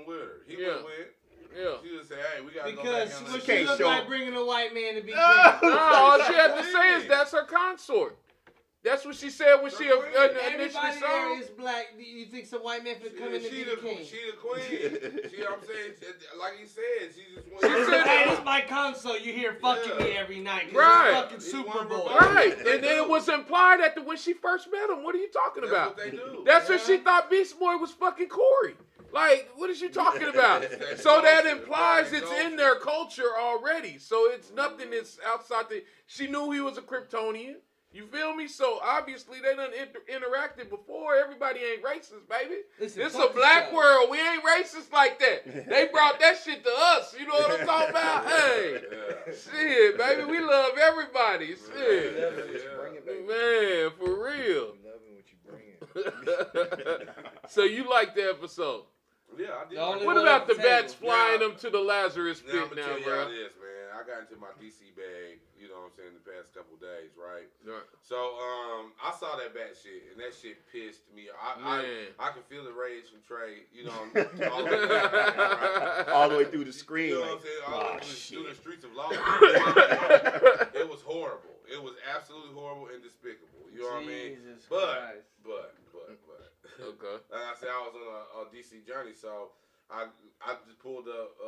with her. He went with. Yeah. She just said, hey, we got to go because back on what that. she looked like bringing a white man to be king. All she had to say is that's her consort. That's what she said when she initially Everybody saw there is black. Do you think some white man could come in and be the king? She the queen. See what I'm saying? Like he said, she just wants She said, hey, this is my consort. You hear fucking me every night. Right. It's fucking Superboy. Right. And then it was implied when she first met him. What are you talking about? That's what they do. That's what she thought Beast Boy was fucking Corey. Like, what is you talking about? So that implies it's in their culture already. So it's nothing that's outside she knew he was a Kryptonian. You feel me? So obviously they done interacted before. Everybody ain't racist, baby. Listen, this is a black world. We ain't racist like that. They brought that shit to us. You know what I'm talking about? Hey, shit, baby. We love everybody. Shit, man, for real. So you like the episode? Yeah, I did. What about the bats flying them to the Lazarus pit now, now, bro? bro? This, man. I got into my DC bag, you know what I'm saying, the past couple days, right? Right. So, I saw that bat shit, and that shit pissed me off. I can feel the rage from Trey, you know, all the way through the screen. You know what I'm saying? All the way through the streets of Los It was horrible. It was absolutely horrible and despicable. You know what I mean? But. Okay. Like I said, I was on a DC journey, so I just pulled up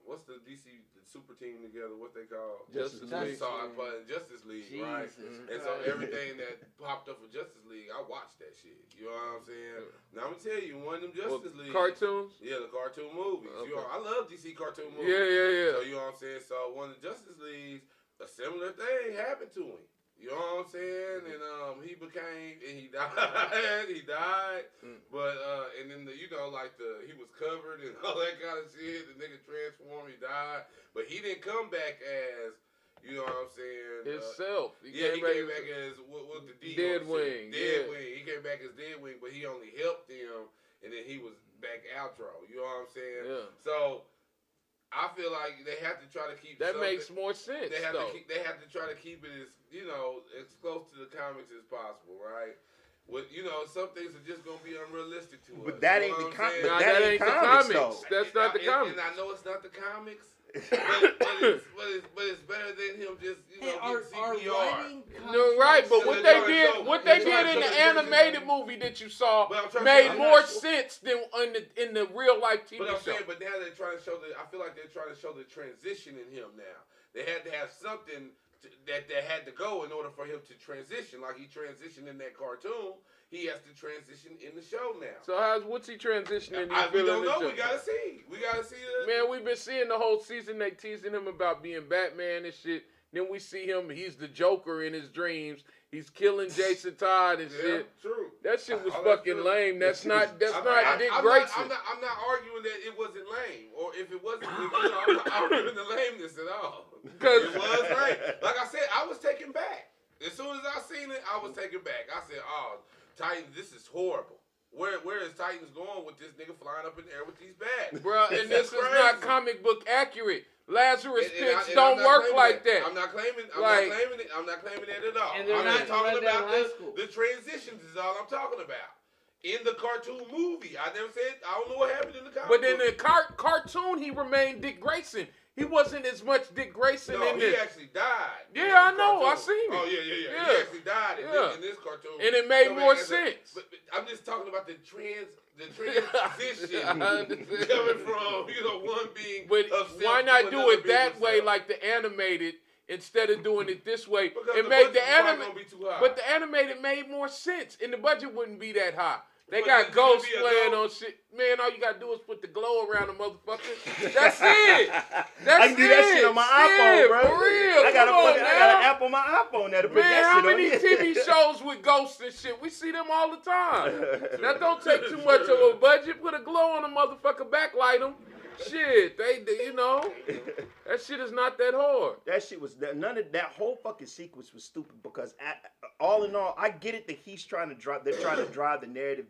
what's the DC super team together? What they call Justice League. So I put Justice League, right? And so everything that popped up for Justice League, I watched that shit. You know what I'm saying? Now I'm gonna tell you, one of them Justice League cartoons. Yeah, the cartoon movies. Okay. You know, I love DC cartoon movies. Yeah. So you know what I'm saying? So one of the Justice Leagues, a similar thing happened to him. You know what I'm saying? And he died. He died. But and then he was covered and all that kind of shit. The nigga transformed. He died, but he didn't come back as, you know what I'm saying? Himself. He came back as what the D? Deadwing. Deadwing. He came back as Deadwing, but he only helped them, and then he was back outro. You know what I'm saying? Yeah. So I feel like they have to try to keep that makes more sense. They have to try to keep it as, you know, as close to the comics as possible, right? With, you know, some things are just gonna be unrealistic to us. But that ain't the comics. That ain't the comics, though. That's not the comics. And I know it's not the comics. but it's better than him just, you know, getting CPR. No, right, but what they did in the animated movie that you saw made more sense than in the real life TV but I'm show. Saying, but now they're trying to show I feel like they're trying to show the transition in him now. They had to have something that had to go in order for him to transition. Like he transitioned in that cartoon, he has to transition in the show now. So what's he transitioning? We don't know. We gotta see. We gotta see. Man, we've been seeing the whole season. They teasing him about being Batman and shit. Then we see him, he's the Joker in his dreams. He's killing Jason Todd and shit. True. That shit was fucking lame. That's not Dick Grayson. I'm not arguing that it wasn't lame, or if it wasn't, I'm not arguing the lameness at all. Because it was lame. Like I said, I was taken back. As soon as I seen it, I was taken back. I said, "Oh, Titans, this is horrible. Where is Titans going with this nigga flying up in the air with these bats?" Bro, and this is not comic book accurate. Lazarus Pits don't work like that. I'm not claiming it. I'm not claiming it at all. And they're I'm not just talking about school. the transitions is all I'm talking about. In the cartoon movie, I never said, I don't know what happened in the comic. But in the cartoon, he remained Dick Grayson. He wasn't as much Dick Grayson in this. He actually died. Yeah, I know. I seen it. Oh, yeah. He actually died in this cartoon. And it made more sense. But I'm just talking about the transition coming from, one being But why not do it that way like the animated instead of doing it this way? Because it made the but the animated made more sense and the budget wouldn't be that high. They got ghosts playing on shit. Man, all you gotta do is put the glow around the motherfucker. That's it. I can do that shit on my iPhone, bro. For real. I got an app on my iPhone that'll put that how shit on many TV shows with ghosts and shit? We see them all the time. That don't take too much of a budget. Put a glow on the motherfucker, backlight them. Shit, they that shit is not that hard. That shit was none of that whole fucking sequence was stupid because all in all, I get it that he's trying to drive. They're trying to drive the narrative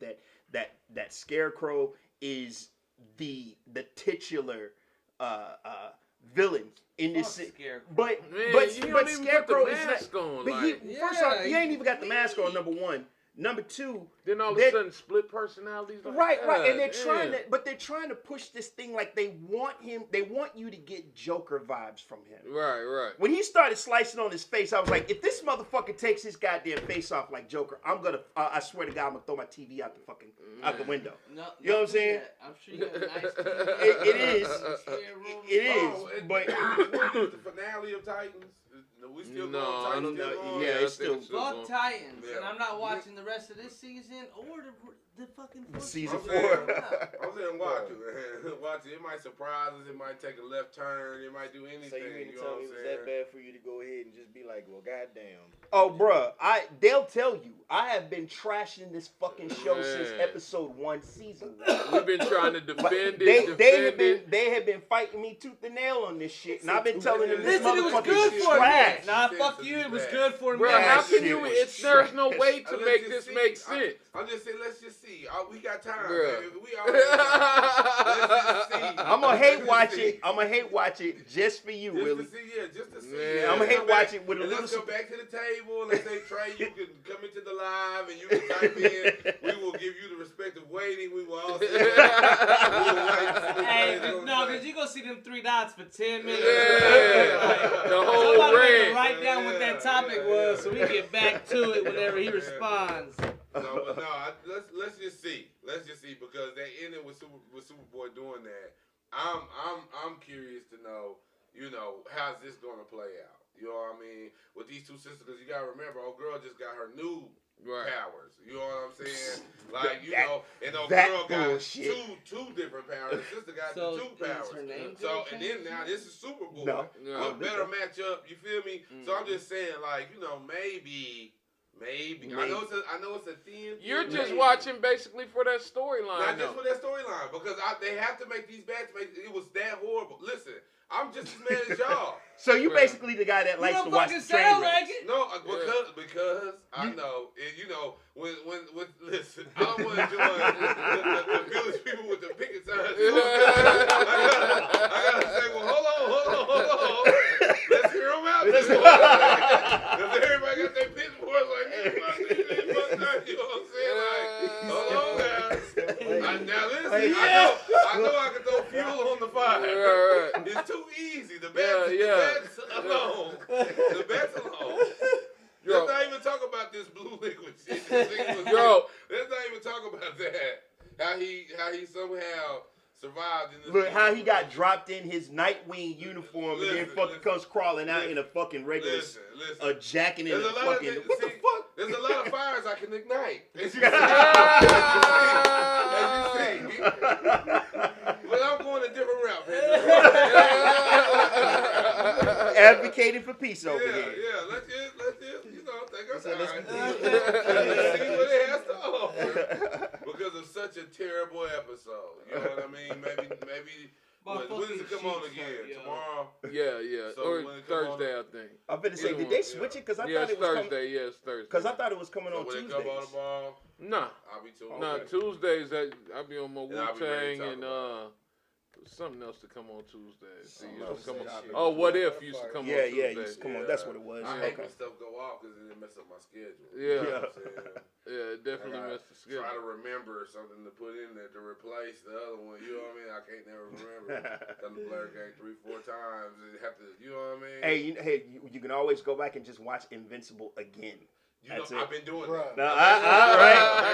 that Scarecrow is the titular villain in this. But Scarecrow is not. First off, he ain't even got the mask on. Number one. Number two, then all of a sudden split personalities. Right, and they're trying to push this thing like they want you to get Joker vibes from him. Right. When he started slicing on his face, I was like, if this motherfucker takes his goddamn face off like Joker, I'm gonna, I swear to God, I'm gonna throw my TV out the window. No, you know what I'm saying? I'm sure you got a nice TV. It is, but the finale of Titans. We still going Titans. It's still fuck Titans, and I'm not watching the rest of this season or the fucking season 4. I'm saying watch it, man. Watch it. It might surprise us. It might take a left turn. It might do anything. So you mean to tell me it was that bad for you to go ahead and just be like, well, goddamn. Oh, bruh, they'll tell you. I have been trashing this fucking show since episode 1, season 1. We've been trying to defend it. They have been fighting me tooth and nail on this shit, and I've been telling them this Listen, it was good motherfucker's for trash. me. Nah, fuck you. It was good for me. Bro, how can you? There's no way to make this make sense. I'm just saying, let's just see. We got time. Bruh. We all got time. Let's just see. I'm gonna hate watch it just for you, Willie. Just to see. I'm gonna hate watch it with a little. Let's go back to the table and let's say, Trey, you can come into the live and you can type in. We will give you the respect of waiting. We will all see. Hey, no, because you gonna see them 3 dots for 10 minutes. Yeah. The whole rant. Write down what that topic was so we get back to it whenever he responds. Let's just see. Let's just see because they ended with Superboy doing that. I'm curious to know, how's this gonna play out? You know what I mean? With these two sisters, because you gotta remember, old girl just got her new powers. You know what I'm saying? Like, and old girl got two different powers. The sister got the 2 powers. And then now this is Superboy. What better matchup? You feel me? So I'm just saying, like, maybe. I know it's a thin. You're just watching basically for that storyline. Not just for that storyline, because they have to make these bats. It was that horrible. Listen, I'm just as mad as y'all. So you basically the guy that likes to watch the train wrecks. No, because I know, and when listen, I don't want to join the village people with the picket signs. I gotta say, well, hold on. Let's hear them out. Because everybody got their pitchforks like, you know what I'm saying? Like, hold on now. Now listen, I know I can throw fuel on the fire. It's too easy. The bats alone. Let's not even talk about this blue liquid shit. Let's not even talk about that. How he somehow survived in this. Look, how he got dropped in his Nightwing uniform and then fucking comes crawling out in a fucking regular jacket and a fucking. What the fuck? There's a lot of fires I can ignite. As you see. But I'm going a different route, man. advocating for peace over here. Yeah, let's just, take our time. See what it has to offer. Because of such a terrible episode. You know what I mean? Maybe. When does it come on again? Tomorrow? Yeah. So or Thursday, I think. I'm gonna say, did they switch it? Because I thought it was Thursday. Yes, Thursday. Because I thought it was coming on Tuesdays. Tuesdays. Come on tomorrow? Nah. I'll be Tuesday. Nah, Tuesdays, I'll be on my Wu-Tang and something else to come on Tuesdays. What If used to come on Tuesday. Yeah, used to come on. That's what it was. I hate when stuff go off because it mess up my schedule. Yeah, it definitely messed the schedule. Try to remember something to put in there to replace the other one. You know what I mean? I can't never remember. Done the Blerd Gang 3-4 times. Have to, you know what I mean? Hey, you can always go back and just watch Invincible again. I've been doing that.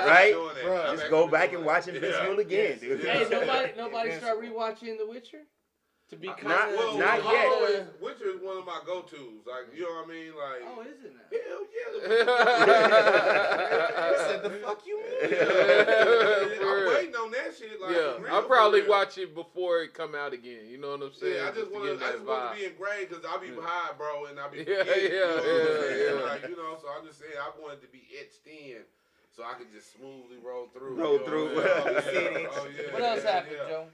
Right. Just go back and watch Invincible again, dude. Hey, nobody start rewatching The Witcher? To be kind of not yet. Witcher is one of my go-tos. Like, you know what I mean? Like, oh, is it now? Hell yeah. He said, the fuck you mean? I'm waiting on that shit. Like, I'll probably watch it before it come out again. You know what I'm saying? Yeah, I just want to be engraved because I'll be high, bro, and I'll be yeah. Like, you know, so I'm just saying I want it to be etched in so I can just smoothly roll through. What else happened, Joe?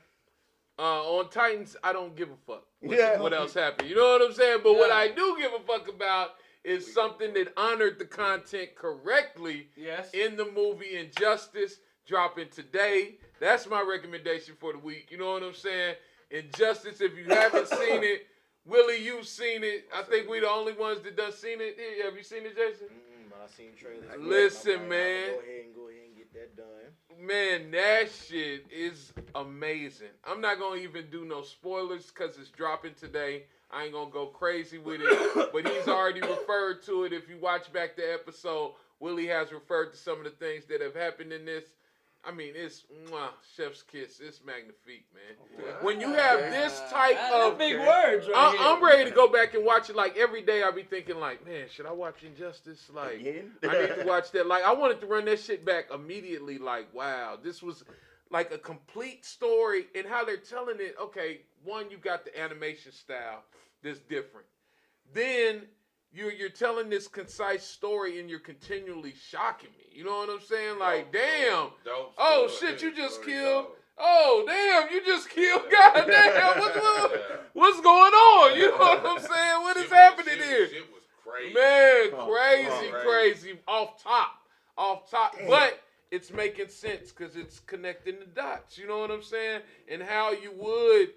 On Titans, I don't give a fuck what else happened. You know what I'm saying? But what I do give a fuck about is something that honored the content correctly in the movie Injustice, dropping today. That's my recommendation for the week. You know what I'm saying? Injustice, if you haven't seen it, Willie, you've seen it. I think we the only ones that done seen it. Have you seen it, Jason? But I seen trailers. Listen, man. Go ahead and get that done. Man, that shit is amazing. I'm not going to even do no spoilers because it's dropping today. I ain't going to go crazy with it. But he's already referred to it. If you watch back the episode, Willie has referred to some of the things that have happened in this. I mean, it's chef's kiss. It's magnifique, man. Wow. When you have this type of big words, right here. I'm ready to go back and watch it. Like every day, I be thinking, like, man, should I watch Injustice? Like, again? I need to watch that. Like, I wanted to run that shit back immediately. Like, wow, this was like a complete story and how they're telling it. Okay, one, you got the animation style that's different. Then you're telling this concise story and you're continually shocking me. You know what I'm saying? Like, damn. Oh, shit, you just killed. Oh, damn, you just killed. God damn, what's going on? You know what I'm saying? What is happening here? Shit was crazy. Man, crazy. Off top. Damn. But it's making sense because it's connecting the dots. You know what I'm saying? And how you would...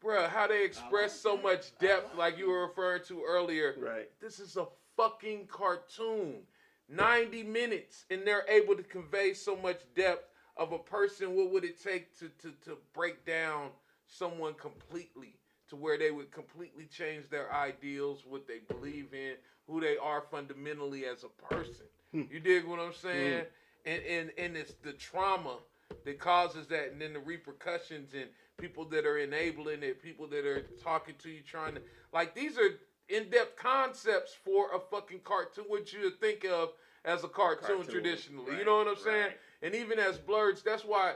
Bruh, how they express so much depth like you were referring to earlier. Right. This is a fucking cartoon. 90 minutes, and they're able to convey so much depth of a person. What would it take to break down someone completely to where they would completely change their ideals, what they believe in, who they are fundamentally as a person. You dig what I'm saying? And it's the trauma that causes that, and then the repercussions and people that are enabling it, people that are talking to you, trying to, like, these are in-depth concepts for a fucking cartoon, which you would think of as a cartoon traditionally. Right, you know what I'm saying? And even as Blerds, that's why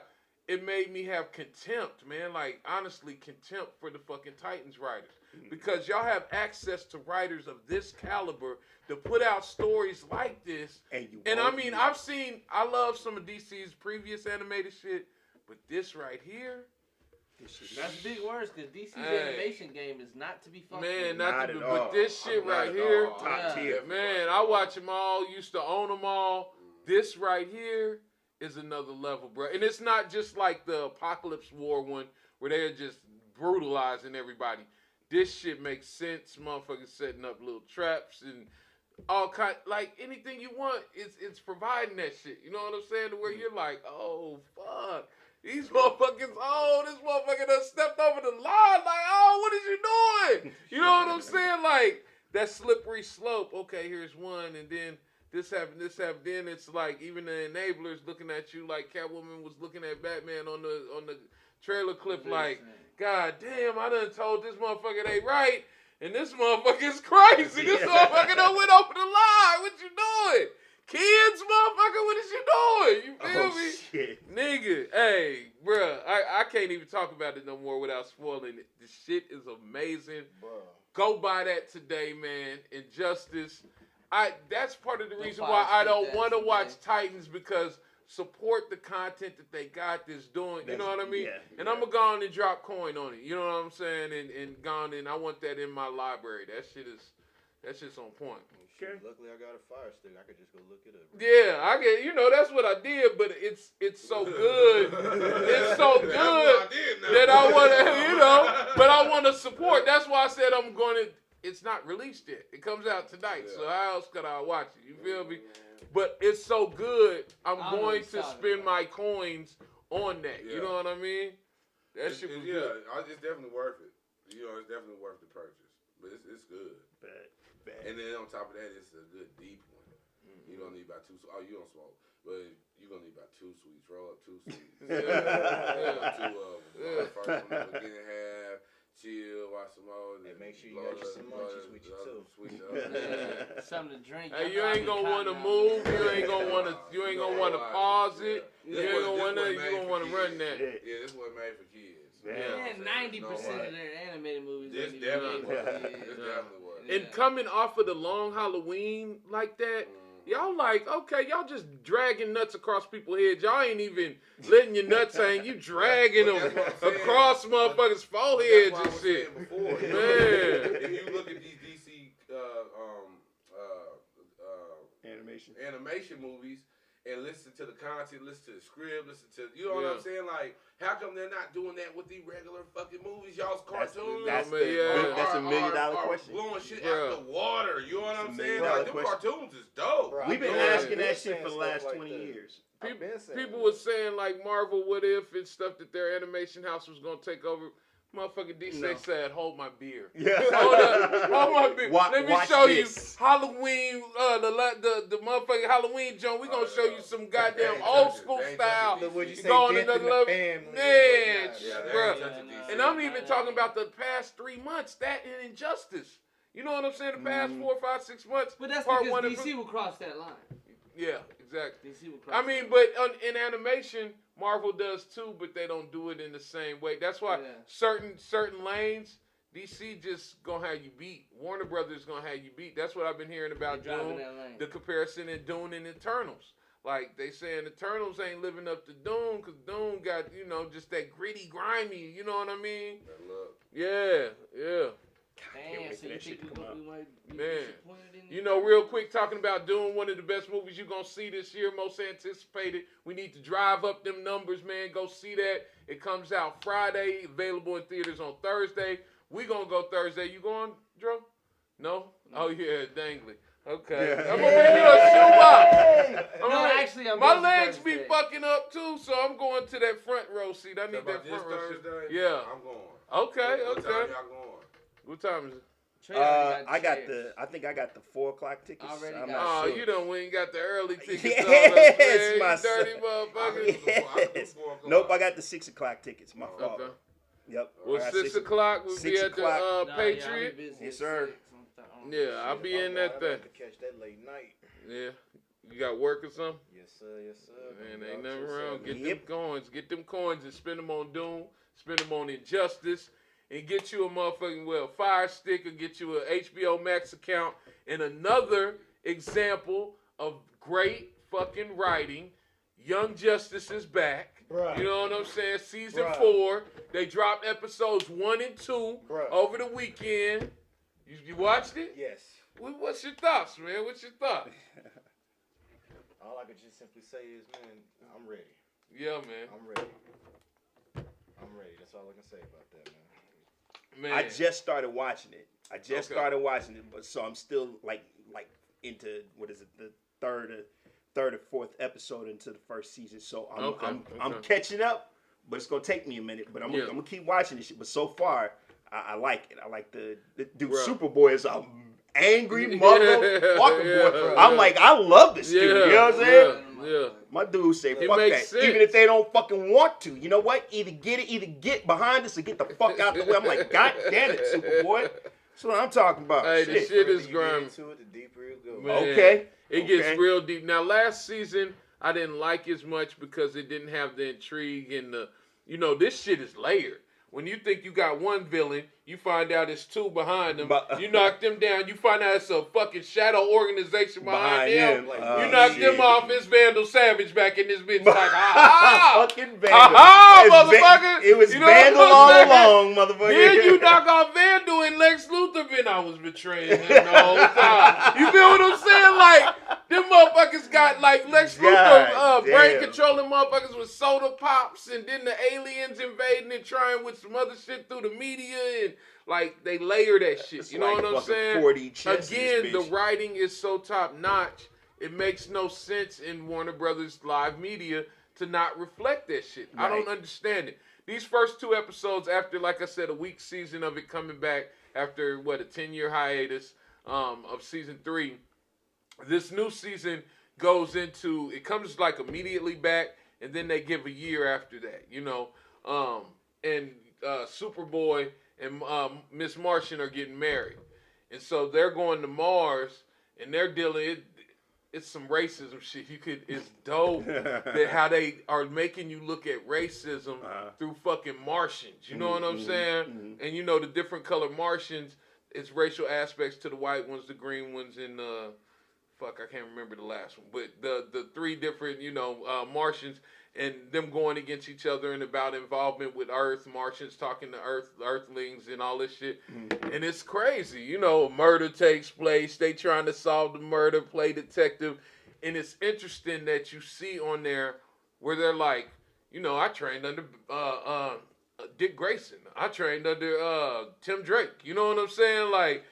it made me have contempt, man. Like, honestly, contempt for the fucking Titans writers. Because y'all have access to writers of this caliber to put out stories like this. And I mean, I love some of DC's previous animated shit, but this right here, that's big words because DC's animation game is not to be fucked with. Not to be, but this shit right here, top tier. Man, I watch them all, used to own them all. This right here is another level, bro. And it's not just like the Apocalypse War one where they're just brutalizing everybody. This shit makes sense. Motherfuckers setting up little traps and all kind, like anything you want. It's providing that shit. You know what I'm saying? To where you're like, oh fuck. These motherfuckers, this motherfucker done stepped over the line. Like, what is you doing? You know what I'm saying? Like, that slippery slope. Okay, here's one, and then this happened. Then it's like, even the enablers looking at you like Catwoman was looking at Batman on the trailer clip like, God damn, I done told this motherfucker they right, and this motherfucker is crazy. This motherfucker done went over the line. What you doing? Kids, motherfucker, what is you doing? You feel me? Shit. Nigga, hey, bruh, I can't even talk about it no more without spoiling it. The shit is amazing. Bruh. Go buy that today, man. Injustice. That's part of the reason why I don't want to watch Titans, because support the content that they got that's doing, you know what I mean? Yeah, and I'm going to go on and drop coin on it, you know what I'm saying? And gone in, I want that in my library. That's shit's on point. Okay. Luckily, I got a Fire Stick. I could just go look it up. Yeah, I get. That's what I did. But it's so good. It's so good that I want to, But I want to support. That's why I said I'm going to. It's not released yet. It comes out tonight. Yeah. So how else could I watch it? You feel me? But it's so good. I'm going to spend my coins on that. Yeah. You know what I mean? That shit was good. It's definitely worth it. It's definitely worth the purchase. But it's good. Bad. And then on top of that, it's a good deep one. Mm-hmm. You don't need about two. Oh, you don't smoke, but you're gonna need about 2 sweets. Roll up 2 sweets. Two of them. First one, beginning half. Chill, watch some more. And make sure you got your some munchies with you too. Something to drink. Hey, you ain't gonna want to move. You ain't gonna want to. You ain't gonna want to pause it. You ain't gonna want to. You gonna want to run that. Yeah, this was made for kids. Yeah, 90% of their animated movies. This definitely was. And coming off of the long Halloween like that, y'all like, okay, y'all just dragging nuts across people's heads. Y'all ain't even letting your nuts hang. You dragging them across motherfuckers' foreheads and shit. Man. If you look at these DC animation movies, and listen to the content, listen to the script, listen to, you know what I'm saying? Like, how come they're not doing that with the regular fucking movies? Y'all's cartoons. That's a $1 million question. Blowing shit out the water. You know what I'm saying? Like, them cartoons is dope. Bro, we've been asking that shit for the last 20 years. People were saying, like, Marvel, what if, and stuff that their animation house was going to take over. Motherfucking DC said, hold my beer. Yeah. Hold my beer. Let me show you Halloween, the motherfucking Halloween joint. We gonna show you some goddamn old school style. Go on another level. Man, bro. And I'm even talking about the past 3 months, that and Injustice. You know what I'm saying? The past 4, 5, 6 months. But that's because DC will cross that line. Yeah, exactly. DC will cross but in animation, Marvel does too, but they don't do it in the same way. That's why certain lanes, DC just gonna have you beat. Warner Brothers gonna have you beat. That's what I've been hearing about Dune. The comparison in Dune and Eternals. Like, they saying Eternals ain't living up to Dune because Dune got, just that gritty, grimy, you know what I mean? That look. Yeah. Damn, so you think we might be disappointed in real quick, talking about Dune, one of the best movies you're going to see this year, most anticipated. We need to drive up them numbers, man. Go see that. It comes out Friday, available in theaters on Thursday. We going to go Thursday. You going, Dro? No? Oh, yeah, dangly. Okay. Yeah. I'm going to bring you a shoe box. Actually, I'm my legs be fucking up, too, so I'm going to that front row seat. I need that front row seat. Yeah. I'm going. Okay. What time y'all going? What time is it? I think I got the 4 o'clock tickets. I'm not sure. You done went and got the early tickets. Yes, my dirty motherfucker. Yes. Nope, I got the 6 o'clock tickets. My fault. Okay. Yep. Well, 6 o'clock we'll be at the Patriot. Yes, sir. Yeah, I'll be in that thing. To catch that late night. Yeah. You got work or something? Yes, sir. Man, ain't nothing wrong. Get them coins and spend them on Doom. Spend them on Injustice. And get you a motherfucking Fire Stick, or get you a HBO Max account. And another example of great fucking writing. Young Justice is back. Bruh. You know what I'm saying? Season 4. They dropped episodes 1 and 2 over the weekend. You watched it? Yes. What's your thoughts, man? What's your thoughts? All I could just simply say is, man, I'm ready. Yeah, man. I'm ready. That's all I can say about that, man. Man. I just started watching it. But so I'm still like into the third or fourth episode into the first season. So I'm catching up, but it's gonna take me a minute. But I'm gonna keep watching this shit. But so far, I like it. I like the dude. Superboy is an angry motherfucker boy. I'm like, I love this dude. You know what I'm saying? Yeah. My dude say, fuck that. Sense. Even if they don't fucking want to. You know what? Either get behind us or get the fuck out the way. I'm like, God damn it, Superboy. That's what I'm talking about. Hey, the shit is grimy. The deeper it goes. Okay. It gets real deep. Now, last season, I didn't like as much because it didn't have the intrigue and the, this shit is layered. When you think you got one villain, you find out it's two behind them. You knock them down, you find out it's a fucking shadow organization behind them. You knock them off, it's Vandal Savage back in this bitch. Like, fucking Vandal. Motherfucker. It was Vandal all along, motherfucker. Then you knock off Vandal and Lex Luthor, been I was betraying him the whole time. You feel what I'm saying? Like, them motherfuckers got, like, Lex Luthor brain controlling motherfuckers with soda pops, and then the aliens invading and trying with some other shit through the media, and like they layer that shit. It's you know like what I'm saying? 40 Again, the writing is so top notch. It makes no sense in Warner Brothers live media to not reflect that shit. Right. I don't understand it. These first 2 episodes, after, like I said, a week season of it coming back after a 10-year hiatus of season 3, this new season goes into, it comes like immediately back, and then they give a year after that. And Superboy and Miss Martian are getting married, and so they're going to Mars, and they're dealing. It's some racism shit. It's dope that how they are making you look at racism through fucking Martians. You know what I'm saying? And the different color Martians. It's racial aspects to the white ones, the green ones, and I can't remember the last one, but the 3 different Martians. And them going against each other and about involvement with Earth, Martians talking to Earthlings and all this shit. And it's crazy. Murder takes place. They trying to solve the murder, play detective. And it's interesting that you see on there where they're like, I trained under Dick Grayson. I trained under Tim Drake. You know what I'm saying? Like,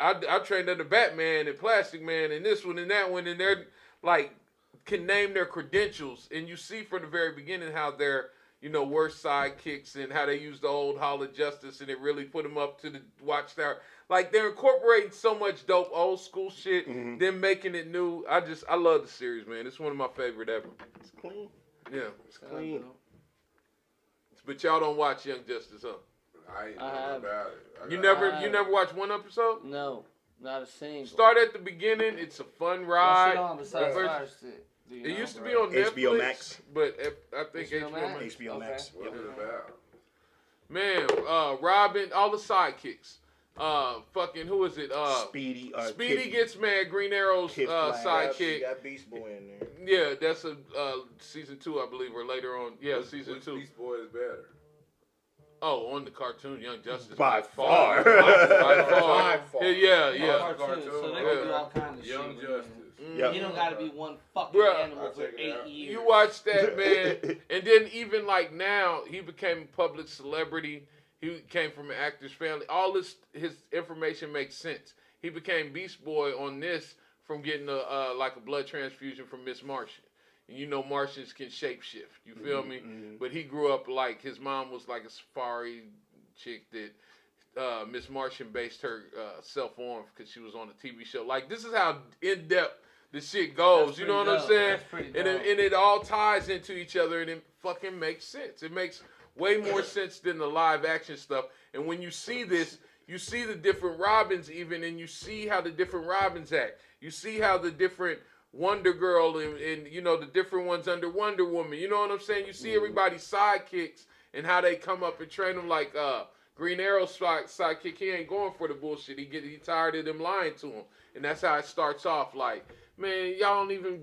I trained under Batman and Plastic Man and this one and that one. And they're like, can name their credentials, and you see from the very beginning how they're, worst sidekicks and how they use the old Hall of Justice, and it really put them up to the Watchtower. Like, they're incorporating so much dope old school shit, then making it new. I love the series, man. It's one of my favorite ever. It's clean. Yeah, it's clean. But y'all don't watch Young Justice, huh? I ain't know about it. You never watched one episode? No, not a single. Start at the beginning. It's a fun ride. It used to be on Netflix, HBO Max, but I think HBO Max. HBO Max. What is it about? Man, Robin, all the sidekicks. Fucking who is it? Speedy. Speedy gets mad. Green Arrow's sidekick. Got Beast Boy in there. Yeah, that's a season 2, I believe, or later on. Yeah, season 2. Beast Boy is better. Oh, on the cartoon, Young Justice. By far. By far. Yeah. Cartoon, so they can do all kinds of Young shit. Justice. You don't gotta be one fucking animal for 8 years. You watch that, man, and then even like now, he became a public celebrity. He came from an actor's family. All his information makes sense. He became Beast Boy on this from getting a blood transfusion from Miss Martian. And Martians can shapeshift. You feel me? But he grew up like his mom was like a safari chick that Miss Martian based her self on because she was on a TV show. Like, this is how in depth the shit goes. You know what I'm saying? And it all ties into each other, and it fucking makes sense. It makes way more sense than the live action stuff. And when you see this, you see the different Robins even, and you see how the different Robins act. You see how the different Wonder Girl and the different ones under Wonder Woman. You know what I'm saying? You see everybody's sidekicks and how they come up and train them. Like Green Arrow's sidekick, he ain't going for the bullshit. He tired of them lying to him, and that's how it starts off. Like, man,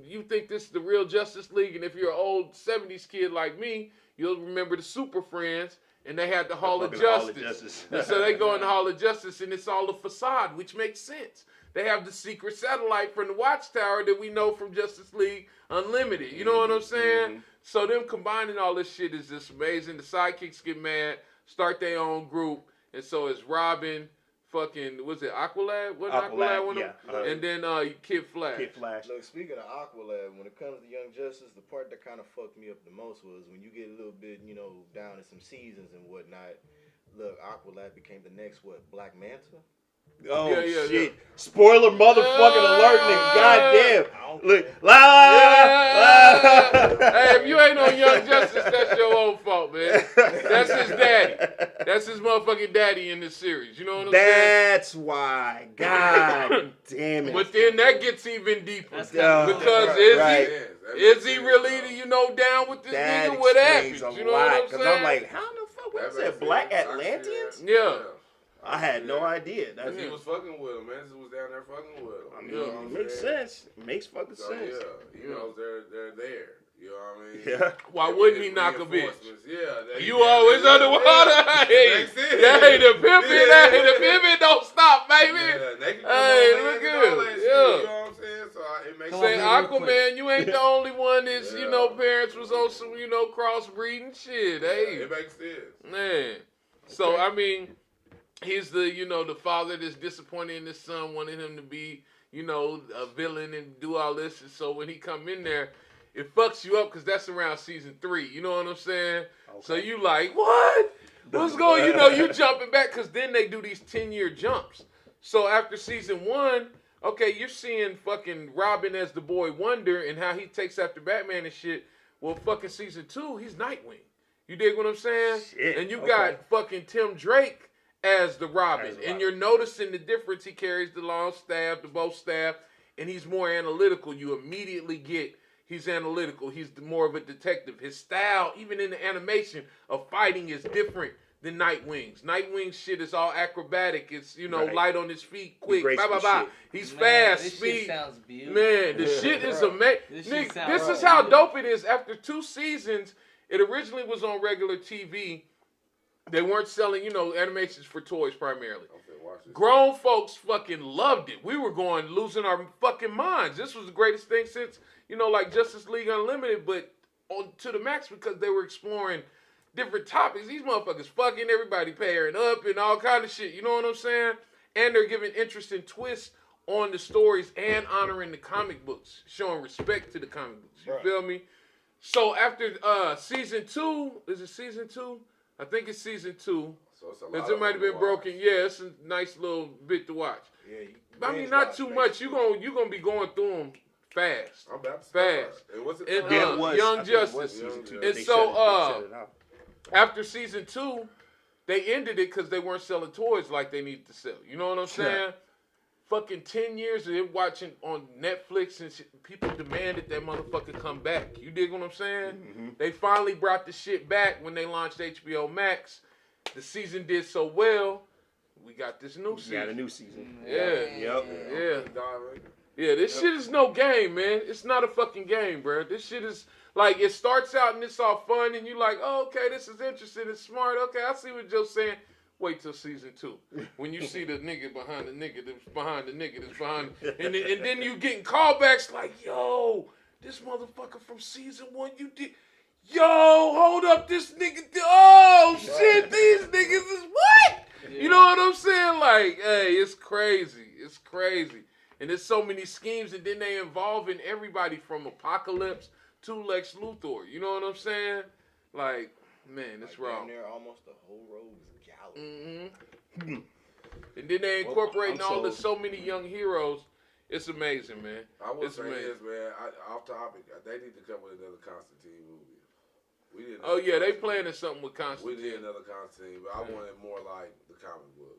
you think this is the real Justice League, and if you're an old 70s kid like me, you'll remember the Super Friends, and they had the Hall of Justice. And so they go in the Hall of Justice, and it's all a facade, which makes sense. They have the secret satellite from the Watchtower that we know from Justice League Unlimited. You know what I'm saying? So them combining all this shit is just amazing. The sidekicks get mad, start their own group, and so it's Robin, fucking, was it Aqualad? What Aqualad one? Yeah. And then Kid Flash. Look, speaking of Aqualad, when it comes to Young Justice, the part that kind of fucked me up the most was when you get a little bit, down in some seasons and whatnot. Look, Aqualad became the next, Black Manta? Oh, shit. Yeah. Spoiler motherfucking alert, nigga. Goddamn. Look, Hey, if you ain't on Young Justice, that's your own fault, man. That's his daddy. That's his motherfucking daddy in this series. You know what I'm saying? That's why. God damn it. But then that gets even deeper. Because is he really, you know, down with this nigga? What happens? You know what I'm saying? Because I'm like, how the fuck was that? Black Atlanteans? Yeah. I had no idea. He was fucking with him, man. He was down there fucking with him. I mean, it makes sense. It makes fucking sense. Yeah, he knows they're there. You know what I mean? Yeah. Why wouldn't he knock a bitch? Yeah. You always underwater. Hey, the pimping don't stop, baby. Hey, look good. You know what I'm saying? So it makes sense. Say, Aquaman, you ain't the only one that's, you know, parents was on some, you know, crossbreeding shit. Hey. It makes sense. Man. So, I mean, he's the, you know, the father that's disappointed in his son, wanting him to be, you know, a villain and do all this. And so when he come in there, it fucks you up because that's around season 3. You know what I'm saying? Okay. So you like, what? What's going on? You know, you jumping back because then they do these 10-year jumps. So after season 1, okay, you're seeing fucking Robin as the boy Wonder and how he takes after Batman and shit. Well, fucking season 2, he's Nightwing. You dig what I'm saying? Shit. And you got fucking Tim Drake as the Robin. And you're noticing the difference. He carries the long staff, the bow staff, and he's more analytical. You immediately get he's analytical. He's more of a detective. His style, even in the animation of fighting, is different than Nightwing's. Nightwing's shit is all acrobatic. It's, you know, light on his feet, quick, blah, blah, blah. He's fast, this speed. Shit sounds beautiful. Man, the shit is amazing. This is how dope it is. After 2 seasons, it originally was on regular TV. They weren't selling, you know, animations for toys primarily. Grown folks fucking loved it. We were losing our fucking minds. This was the greatest thing since, you know, like Justice League Unlimited, but on to the max because they were exploring different topics. These motherfuckers fucking everybody pairing up and all kind of shit. You know what I'm saying? And they're giving interesting twists on the stories and honoring the comic books, showing respect to the comic books. You feel me? So after season 2, is it season 2? I think it's season 2. So it might have been broken. Yeah, it's a nice little bit to watch. Yeah, I mean, not too much. You gonna be going through them fast. I'm about to fast. And what's it called? Young Justice. And so after season 2, they ended it because they weren't selling toys like they needed to sell. You know what I'm saying? Fucking 10 years of it watching on Netflix and shit, people demanded that motherfucker come back. You dig what I'm saying? Mm-hmm. They finally brought the shit back when they launched HBO Max. The season did so well, we got this new season. Got a new season. Yeah. Yeah, this shit is no game, man. It's not a fucking game, bro. This shit is like, it starts out and it's all fun and you like, oh, okay, this is interesting, it's smart. Okay, I see what Joe's saying. Wait till season 2. When you see the nigga behind the nigga that's behind the nigga that's behind, and then you getting callbacks like, yo, this motherfucker from season 1, you did. Yo, hold up, this nigga. Oh shit, these niggas is what? You know what I'm saying? Like, hey, it's crazy. It's crazy. And there's so many schemes, and then they involving everybody from Apocalypse to Lex Luthor. You know what I'm saying? Like, man, it's wrong. They're almost the whole rogues gallery. Mm-hmm. And then they incorporating so many young heroes. It's amazing, man. I will say this, man. Off topic, they need to come with another Constantine movie. They planning something with Constantine. We did another Constantine, but I wanted more like the comic books.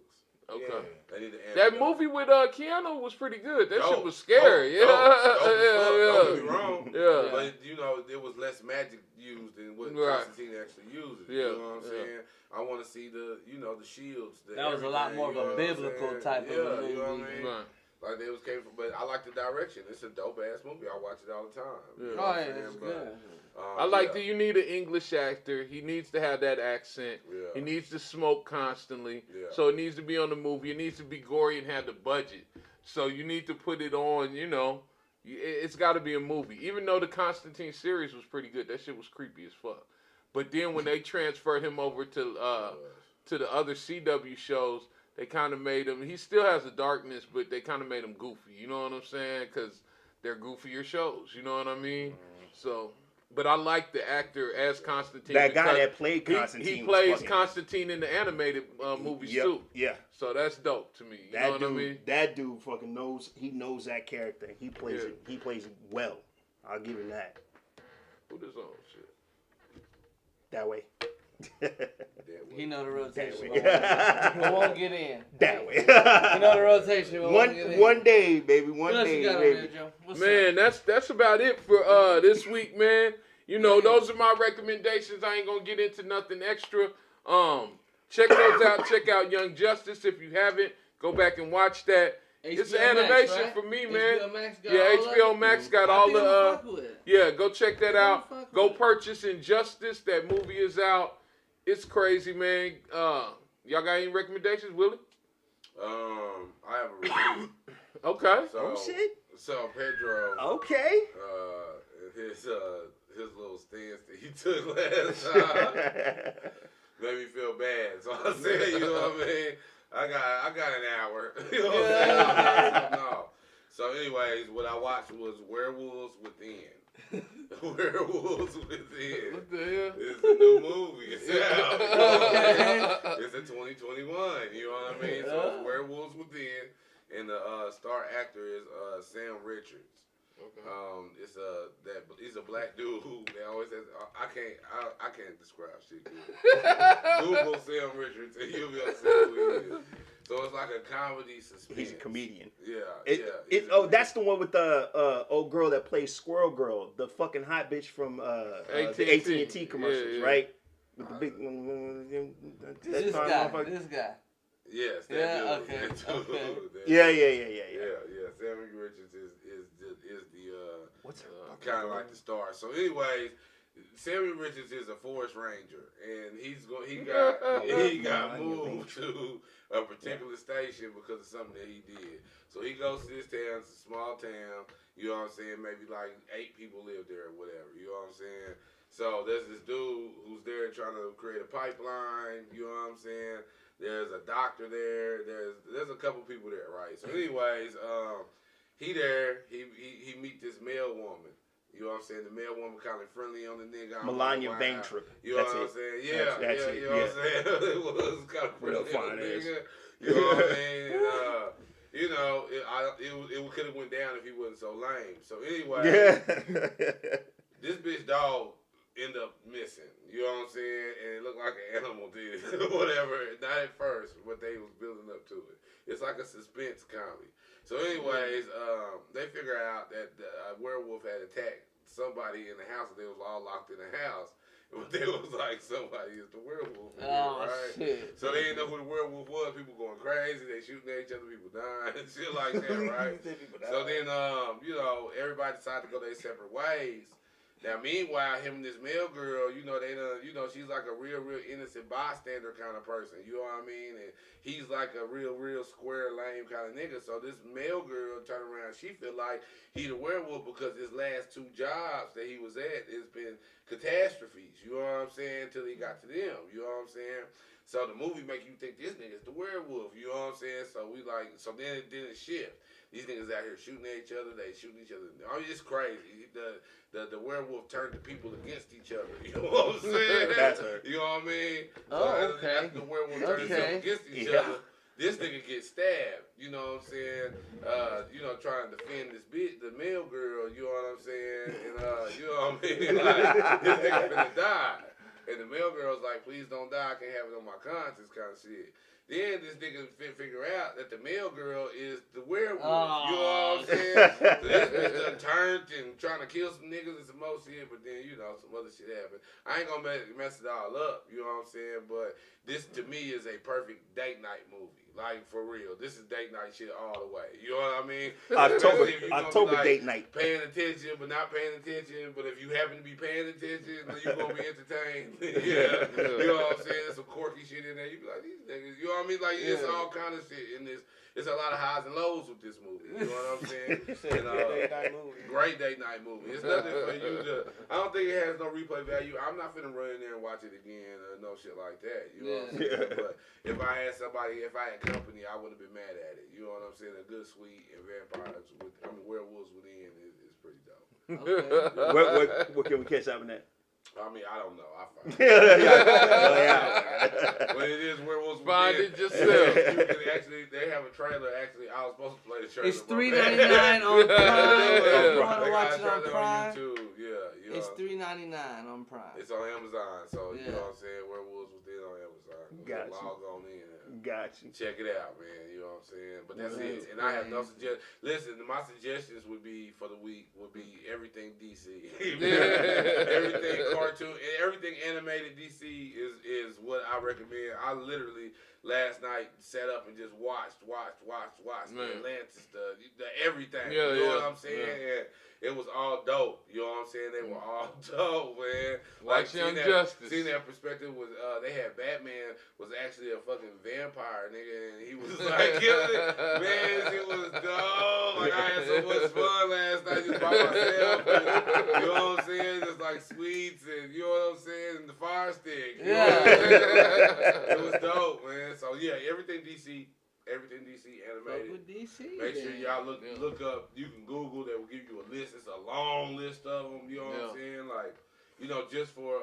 Okay. Yeah. They need to that movie with Keanu was pretty good. That shit was scary. Don't get me wrong. Yeah. But you know, there was less magic used than what Constantine actually uses. Yeah. You know what I'm saying? I want to see the shields. That was a lot more of a biblical type of a movie. You know what I mean? Right. Like they came from, but I like the direction. It's a dope ass movie. I watch it all the time. You know it's good. I like that you need an English actor. He needs to have that accent. Yeah. He needs to smoke constantly. Yeah. So it needs to be on the movie. It needs to be gory and have the budget. So you need to put it on, you know. It's got to be a movie. Even though the Constantine series was pretty good, that shit was creepy as fuck. But then when they transferred him over to the other CW shows, they kind of made him, he still has a darkness, but they kind of made him goofy. You know what I'm saying? Because they're goofier shows. You know what I mean? So But I like the actor as Constantine. That guy that played Constantine. He plays Constantine in the animated movies too. Yeah. So that's dope to me. You know what I mean? That dude fucking knows. He knows that character. He plays it. He plays it well. I'll give him that. Who this on? Shit. That way. He know the rotation. We won't get in. That way. You know the rotation. One day, baby. One day, baby. Man, that's about it for this week, man. You know, those are my recommendations. I ain't gonna get into nothing extra. Check those out. Check out Young Justice if you haven't. Go back and watch that. It's an animation Max, right? For me, man. HBO Max got all the. Yeah, go check that out. Go purchase Injustice. That movie is out. It's crazy, man. Y'all got any recommendations, Willie? I have a review. Okay. So Pedro. Okay. His little stance that he took last time made me feel bad. So I said, you know what I mean? I got an hour. You know what I'm saying? No. So anyways, what I watched was Werewolves Within. Werewolves Within. What the hell? It's a new movie. It's out. You know what I mean? It's in 2021. You know what I mean? So it's Werewolves Within, and the star actor is Sam Richards. Okay. He's a black dude who they always says I can't describe shit good. Google Sam Richards and you'll be able to see who he is. So it's like a comedy suspense. He's a comedian. Yeah. That's the one with the old girl that plays Squirrel Girl, the fucking hot bitch from the AT&T commercials, right? With the big. This guy. Yes. Okay. Yeah. Sammy Richards is the what's kind of like the star. So, anyways, Sammy Richards is a forest ranger, and he got moved to a particular station because of something that he did. So he goes to this town. It's a small town. You know what I'm saying? Maybe like 8 people live there or whatever. You know what I'm saying? So there's this dude who's there trying to create a pipeline. You know what I'm saying? There's a doctor there. There's a couple people there, right? So anyways, he there. He meet this male woman. You know what I'm saying? The male woman kind of friendly on the nigga. Melania Vaintrip. You know what I'm saying? Yeah, that's it. You know what I'm saying? It was kind of friendly on the nigga. You know what I mean? And, you know, it could have went down if he wasn't so lame. So anyway, this bitch dog end up missing. You know what I'm saying? And it looked like an animal did whatever. Not at first, but they was building up to it. It's like a suspense comedy. So anyways, they figure out that a werewolf had attacked somebody in the house. They was all locked in the house. But they was like, somebody is the werewolf. Right? Shit. So they didn't know who the werewolf was. People going crazy. They shooting at each other. People dying and shit like that, right? So then, you know, everybody decided to go their separate ways. Now, meanwhile, him and this male girl, you know, she's like a real innocent bystander kind of person. You know what I mean? And he's like a real square, lame kind of nigga. So this male girl turn around, she feel like he the werewolf because his last 2 jobs that he was at has been catastrophes. You know what I'm saying? Till he got to them. You know what I'm saying? So the movie make you think this nigga's the werewolf. You know what I'm saying? So then it shift. These niggas out here shooting at each other. They shooting each other. Oh, it's crazy. The werewolf turned the people against each other. You know what I'm saying? You know what I mean? Oh, okay. After the werewolf turned himself against each other, this nigga gets stabbed. You know what I'm saying? You know, trying to defend this bitch, the male girl. You know what I'm saying? And you know what I mean? Like, this nigga finna die. And the male girl's like, please don't die. I can't have it on my conscience kind of shit. Then this nigga figure out that the male girl is the werewolf. You know what I'm saying? So this bitch done turned and trying to kill some niggas and some more shit, but then, you know, some other shit happened. I ain't gonna mess it all up, you know what I'm saying? But this, to me, is a perfect date night movie. Like, for real. This is date night shit all the way. You know what I mean? October like, date night. Paying attention, but not paying attention. But if you happen to be paying attention, then you're going to be entertained. Yeah. You know what I'm saying? There's some quirky shit in there. You be like, these niggas. You know what I mean? Like, it's all kind of shit in this. It's a lot of highs and lows with this movie. You know what I'm saying? Great date night movie. It's nothing for you to. I don't think it has no replay value. I'm not finna run in there and watch it again or no shit like that. You know what I'm saying? But if I had company, I wouldn't have been mad at it. You know what I'm saying? A good, sweet, and werewolves within is pretty dope. Okay. What can we catch up on that? I mean, I don't know. I find yeah. But it is Werewolves Find Within. it yourself. You can actually, they have a trailer. Actually, I was supposed to play the trailer. It's $3.99 on Prime. If you want to They watch got it a on trailer Prime, YouTube. Yeah, it's $3.99 on Prime. It's on Amazon, so Yeah. you know what I'm saying. Werewolves Within on Amazon. Gotcha. Log on in. Gotcha. Check it out, man. You know what I'm saying? But that's it. And I have no suggestions. Listen, my suggestions would be for the week would be everything DC. Everything cartoon, everything animated DC is what I recommend. I literally last night sat up and just watched the Atlantis, the everything. Yeah, you know what I'm saying? And it was all dope. You know what I'm saying? They were all dope, man. Watch Young seeing Justice. Seeing that perspective was they had Batman was actually a fucking vampire nigga, and he was like killing it. Man, it was dope. Like I had so much fun last night just by myself. You know what I'm saying? Just like sweets and you know what I'm saying, and the fire stick. You know what I'm saying? It was dope, man. So yeah, everything DC animated. With DC. Make sure y'all look up. You can Google. They will give you a list. It's a long list of them. You know what I'm saying? Like, you know, just for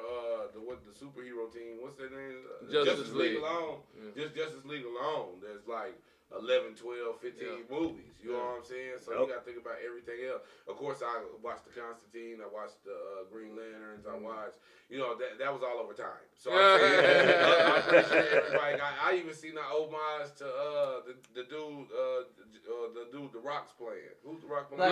the superhero team. What's their name? Justice League alone. Yeah. Just Justice League alone. There's like 11, 12, 15 movies. You know what I'm saying? So you got to think about everything else. Of course, I watched the Constantine. I watched the Green Lanterns. I watched. You know, that was all over time. So I'm saying, I appreciate everybody. I even seen an homage to the dude, the Rock's playing. Who's the Rock playing?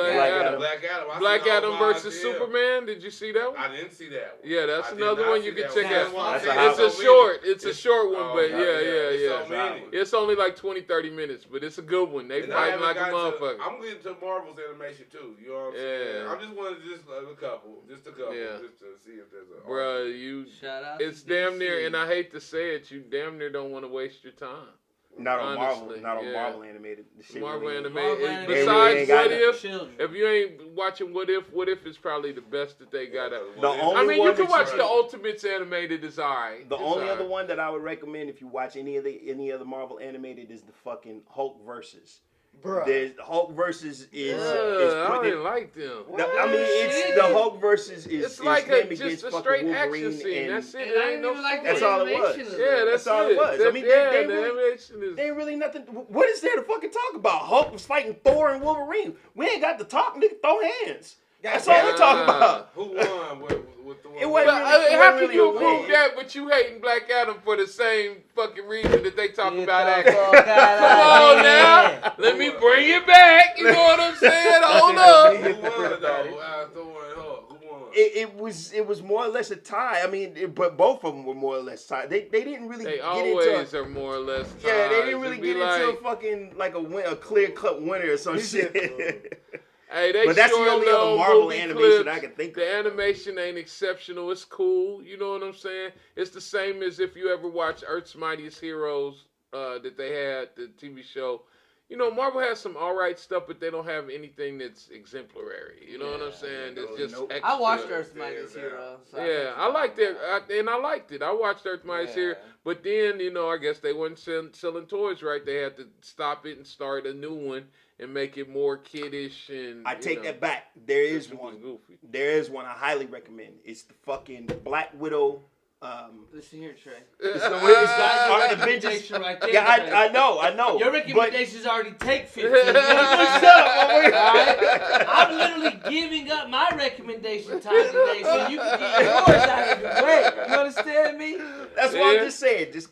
Black Adam. Black Adam versus Superman. Did you see that one? I didn't see that one. Yeah, that's another one you can check out. It's a short one, but yeah. It's only like 20, 30 minutes, but it's a good one. They fighting like a motherfucker. I'm getting to Marvel's animation too. You know what I'm saying? I'm just wanted just a couple, just to see if there's a. Bruh, Shout out it's damn near, and I hate to say it, you damn near don't want to waste your time. Not on Marvel animated. Marvel animated. Besides What if you ain't watching What If is probably the best that they got. You can watch the Ultimates animated. Is alright. The only other one that I would recommend if you watch any other Marvel animated is the fucking Hulk versus. The Hulk versus is I don't even like them. I mean, it's the Hulk versus is. It's like just a straight action scene. That's it. I ain't even like that's all it was. Yeah, that's all it was. I mean, they ain't really nothing. What is there to fucking talk about? Hulk was fighting Thor and Wolverine. We ain't got to talk, nigga. Throw hands. That's all we talking about. Who won with the how can you prove that, but you hating Black Adam for the same fucking reason that they talk about acting? Come on now. Let me bring it back. You know what I'm saying? Hold up. Who won, though? It was more or less a tie. I mean, but both of them were more or less tied. They didn't really they get always into are more or less tied. Yeah, they didn't really get into a fucking like a clear cut winner or some shit. Hey, but that's the only other Marvel animation I can think of. The animation ain't exceptional. It's cool. You know what I'm saying? It's the same as if you ever watch Earth's Mightiest Heroes that they had, the TV show. You know, Marvel has some alright stuff, but they don't have anything that's exemplary. You know what I'm saying? It's just extra. I watched Earth's Mightiest Heroes. So I liked it. I liked it. I watched Earth's Mightiest Heroes. But then, you know, I guess they weren't selling toys right. They had to stop it and start a new one and make it more kiddish. And I take that back. There is one. Goofy. There is one I highly recommend. It's the fucking Black Widow. Listen here, Trey. It's your recommendation right there. Yeah, I know. Your recommendations already take 15 minutes. What's up? I'm literally giving up my recommendation time today so you can get yours out of the way. You understand me? That's what I'm just saying. Just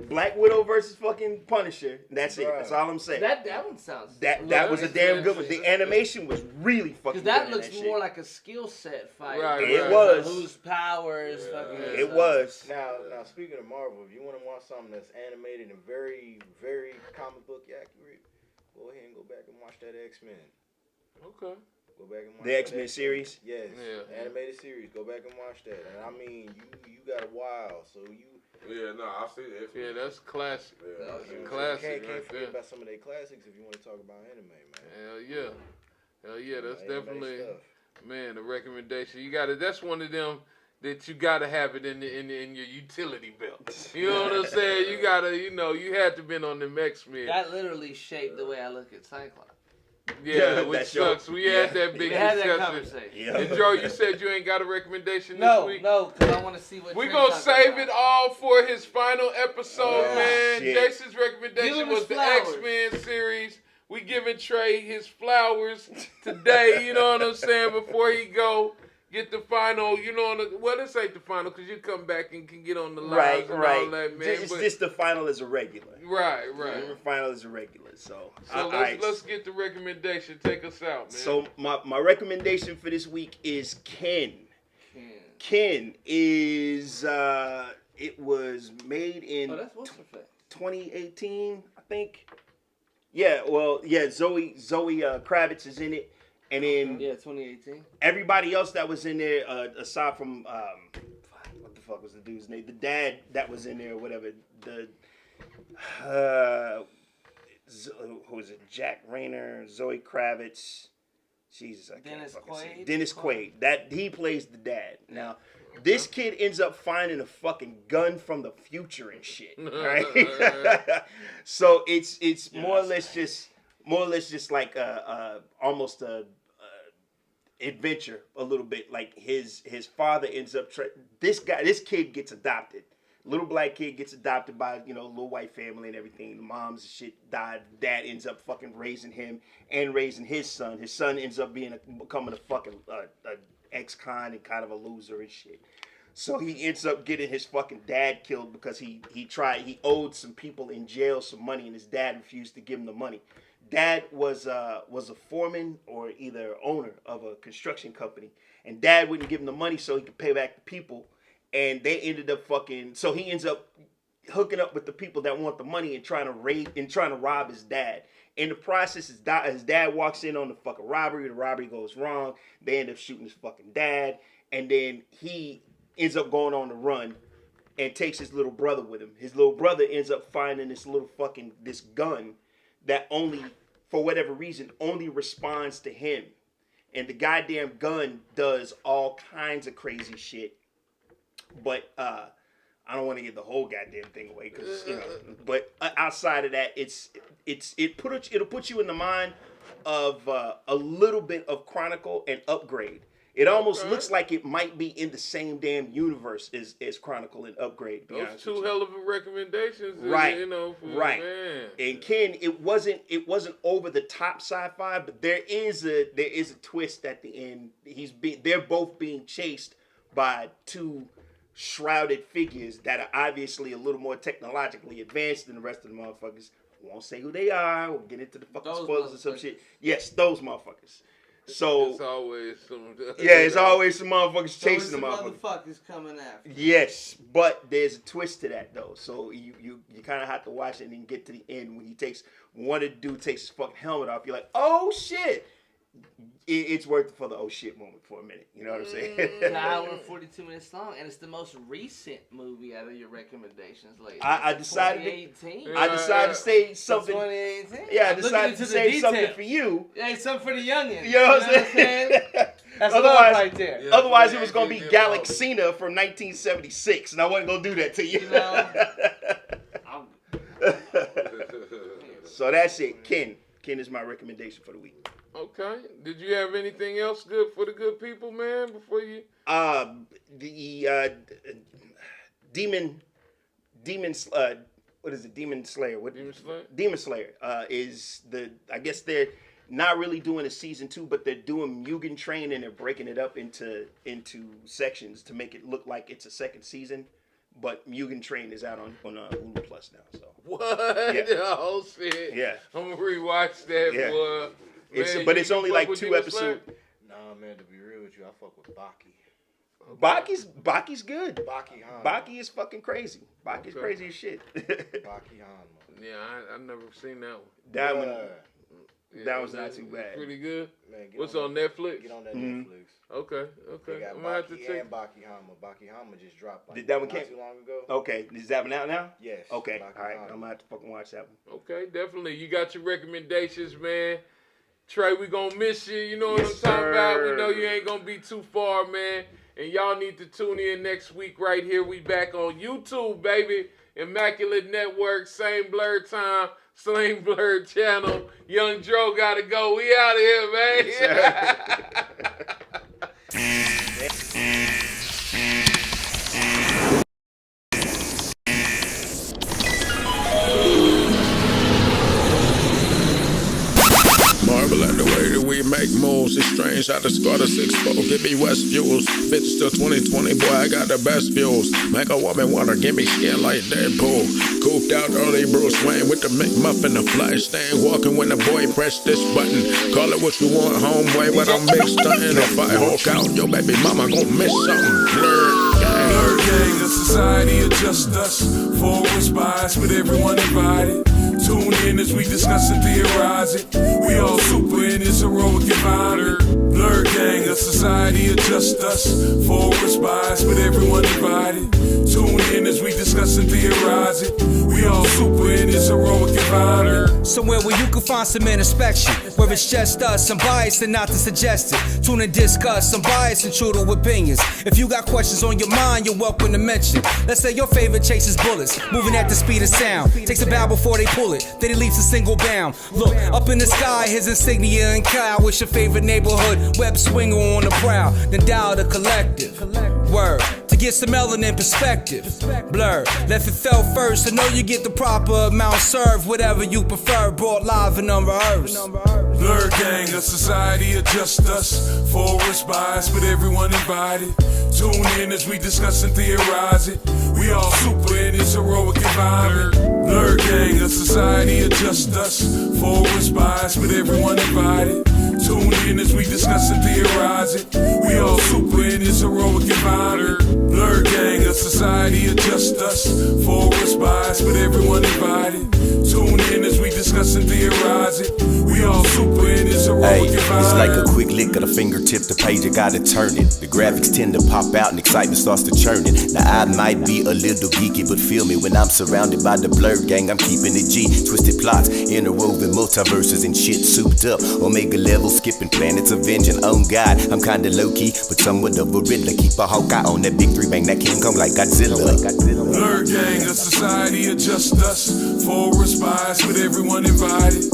Black Widow versus fucking Punisher. That's it. That's all I'm saying. That one sounds. That was a damn good one. The animation was really fucking. Because that looks more like a skill set fight. It was. Whose powers? It was. Now, speaking of Marvel, if you want to watch something that's animated and very, very comic book accurate, go ahead and go back and watch that X-Men. Okay. Go back and watch the X-Men series. Yes. Yeah. Animated series. Go back and watch that. And I mean, you got a while, so you. Yeah, no, I'll see that. Yeah, that's classic. Yeah, classic. Can't forget about some of their classics if you want to talk about anime, man. Hell yeah, that's definitely man a recommendation. You got it. That's one of them that you gotta have it in your utility belt. You know what I'm saying? You gotta, you had to been on them X-Men. That literally shaped the way I look at Cyclops. Yeah, which sucks. We had that big discussion. Conversation. Yeah. And Joe, you said you ain't got a recommendation this week? No, because I want to see what we're going to save it all for his final episode, man. Shit. Jason's recommendation was the X-Men series. We giving Trey his flowers today, you know what I'm saying, before he go get the final, you know, well, this ain't the final because you come back and can get on the lives and all that, man. It's just the final as a regular. Right. The final is a regular, so let's get the recommendation. Take us out, man. So my recommendation for this week is Ken. Ken is, it was made in 2018, I think. Yeah, well, yeah, Zoe Kravitz is in it, and then 2018. Everybody else that was in there, aside from what the fuck was the dude's name? The dad that was in there, or whatever. Who was it? Jack Rayner, Zoe Kravitz. Jesus, I can't fucking say. Dennis Quaid. That he plays the dad. Now, this kid ends up finding a fucking gun from the future and shit. Right? So it's more or less just like almost a adventure a little bit. Like his father ends up this kid gets adopted. Little black kid gets adopted by, you know, a little white family and everything. The mom's shit died. Dad ends up fucking raising him and raising his son. His son ends up becoming a fucking ex-con and kind of a loser and shit. So he ends up getting his fucking dad killed because he owed some people in jail some money and his dad refused to give him the money. Dad was a foreman or either owner of a construction company, and dad wouldn't give him the money so he could pay back the people. And they ended up so he ends up hooking up with the people that want the money and trying to rob his dad. In the process, his dad walks in on the fucking robbery. The robbery goes wrong. They end up shooting his fucking dad. And then he ends up going on the run and takes his little brother with him. His little brother ends up finding this gun that only, for whatever reason, only responds to him. And the goddamn gun does all kinds of crazy shit. But I don't want to give the whole goddamn thing away, because you know. But outside of that, it'll put you in the mind of a little bit of Chronicle and Upgrade. It almost looks like it might be in the same damn universe as Chronicle and Upgrade. Those two hell of a recommendations, right? You know, right. Man. And Ken, it wasn't over the top sci-fi, but there is a twist at the end. They're both being chased by two shrouded figures that are obviously a little more technologically advanced than the rest of the motherfuckers. Won't say who they are. We'll get into the fucking spoilers and some shit. Yes, those motherfuckers. So it's always some. It's always some motherfuckers chasing the motherfuckers coming after. Yes, but there's a twist to that though. So you kind of have to watch it and then get to the end when one of the dude takes his fucking helmet off. You're like, oh shit. It's worth it for the oh shit moment for a minute. You know what I'm saying? It's an hour and 42 minutes long, and it's the most recent movie out of your recommendations lately. I decided to say something. 2018. Yeah, I decided to say something for you. Yeah, something for the youngins. You know what I'm saying? That's love right there. Yeah, otherwise, it was gonna be Galaxina from 1976, and I wasn't gonna do that to you. So that's it. Ken is my recommendation for the week. Okay. Did you have anything else good for the good people, man? Before you, Demon what is it? Demon Slayer. Demon Slayer is I guess they're not really doing a season 2, but they're doing Mugen Train and they're breaking it up into sections to make it look like it's a second season. But Mugen Train is out on Hulu Plus now. So what? Yeah. Oh shit! Yeah, I'm gonna rewatch that. Yeah. Boy. Man, but it's only like 2 episodes. Nah, man, to be real with you, I fuck with Baki. Baki's good. Baki is fucking crazy. Baki's crazy as shit. Baki Hanma. Yeah, I never seen that one. That was not too bad. Pretty good. Man, what's on Netflix? Get on that Netflix. Okay. They got I'm gonna have to check. and Baki Hanma. Baki Hanma just dropped Did that one not too long ago. Okay, is that one out now? Yes. Okay, Baki all right. Hanma. I'm gonna have to fucking watch that one. Okay, definitely. You got your recommendations, man. Trey, we gonna miss you. You know what I'm talking about. We know you ain't gonna be too far, man. And y'all need to tune in next week right here. We back on YouTube, baby. Immaculate Network, same Blerd time, Sling Blerd channel. Young Dro gotta go. We out of here, man. Marvel at the way that we make moves. It's strange how the Scarter 6-4 give me West views. Bitch, still 2020, boy, I got the best views. Make a woman wanna give me skin like Deadpool. Cooped out early Bruce Wayne with the McMuffin, the flash stand. Walking when the boy press this button. Call it what you want, homeboy, but I'm big stunting. If I hulk out, your baby mama gon' miss something. Blerd Gang. Blerd Gang, a society of just us. Forwards bias, but everyone invited. Tune in as we discuss and theorize it. We all super in this heroic environment. Blerd Gang, a society of just us. Forwards bias, but everyone invited. Tune in as we discuss and theorize it. We all super in this heroic environment. Somewhere where you can find some introspection, where it's just us, some bias and not the suggested. Tune and discuss some bias and true to opinions. If you got questions on your mind, you're welcome to mention. Let's say your favorite chases bullets, moving at the speed of sound. Takes a bow before they pull it, then he leaps a single bound. Look, up in the sky, his insignia and cow. What's your favorite neighborhood web swinger on the prowl? Then dial the collective. Word, to get some melanin perspective. Blerd, left it fell first, so know you get the proper amount served. Whatever you prefer, brought live and unrehearsed. Blerd Gang, a society of just us. Forwards bias, but everyone invited. Tune in as we discuss and theorize it. We all super in this heroic environment. Blerd Gang, a society of just us. Forwards bias, but everyone invited. Tune in as we discuss and theorize it. We all super in this heroic environment. Blerd Gang, a society of just us. Forwards bias, but everyone invited. Tune in as we discuss and theorize it. We all super in this heroic environment. It's like a quick lick of the fingertip, the page, I gotta turn it. The graphics tend to pop out and excitement starts to churn it. Now I might be a little geeky, but feel me, when I'm surrounded by the Blerd Gang, I'm keeping it G. Twisted plots, interwoven multiverses and shit souped up. Omega level, skipping planets, avenging on God. I'm kinda low-key, but somewhat of a Riddler. Keep a Hawkeye on that big 3 bang that King Kong like Godzilla. Blerd Gang, a society of just us. Forwards bias, but everyone invited.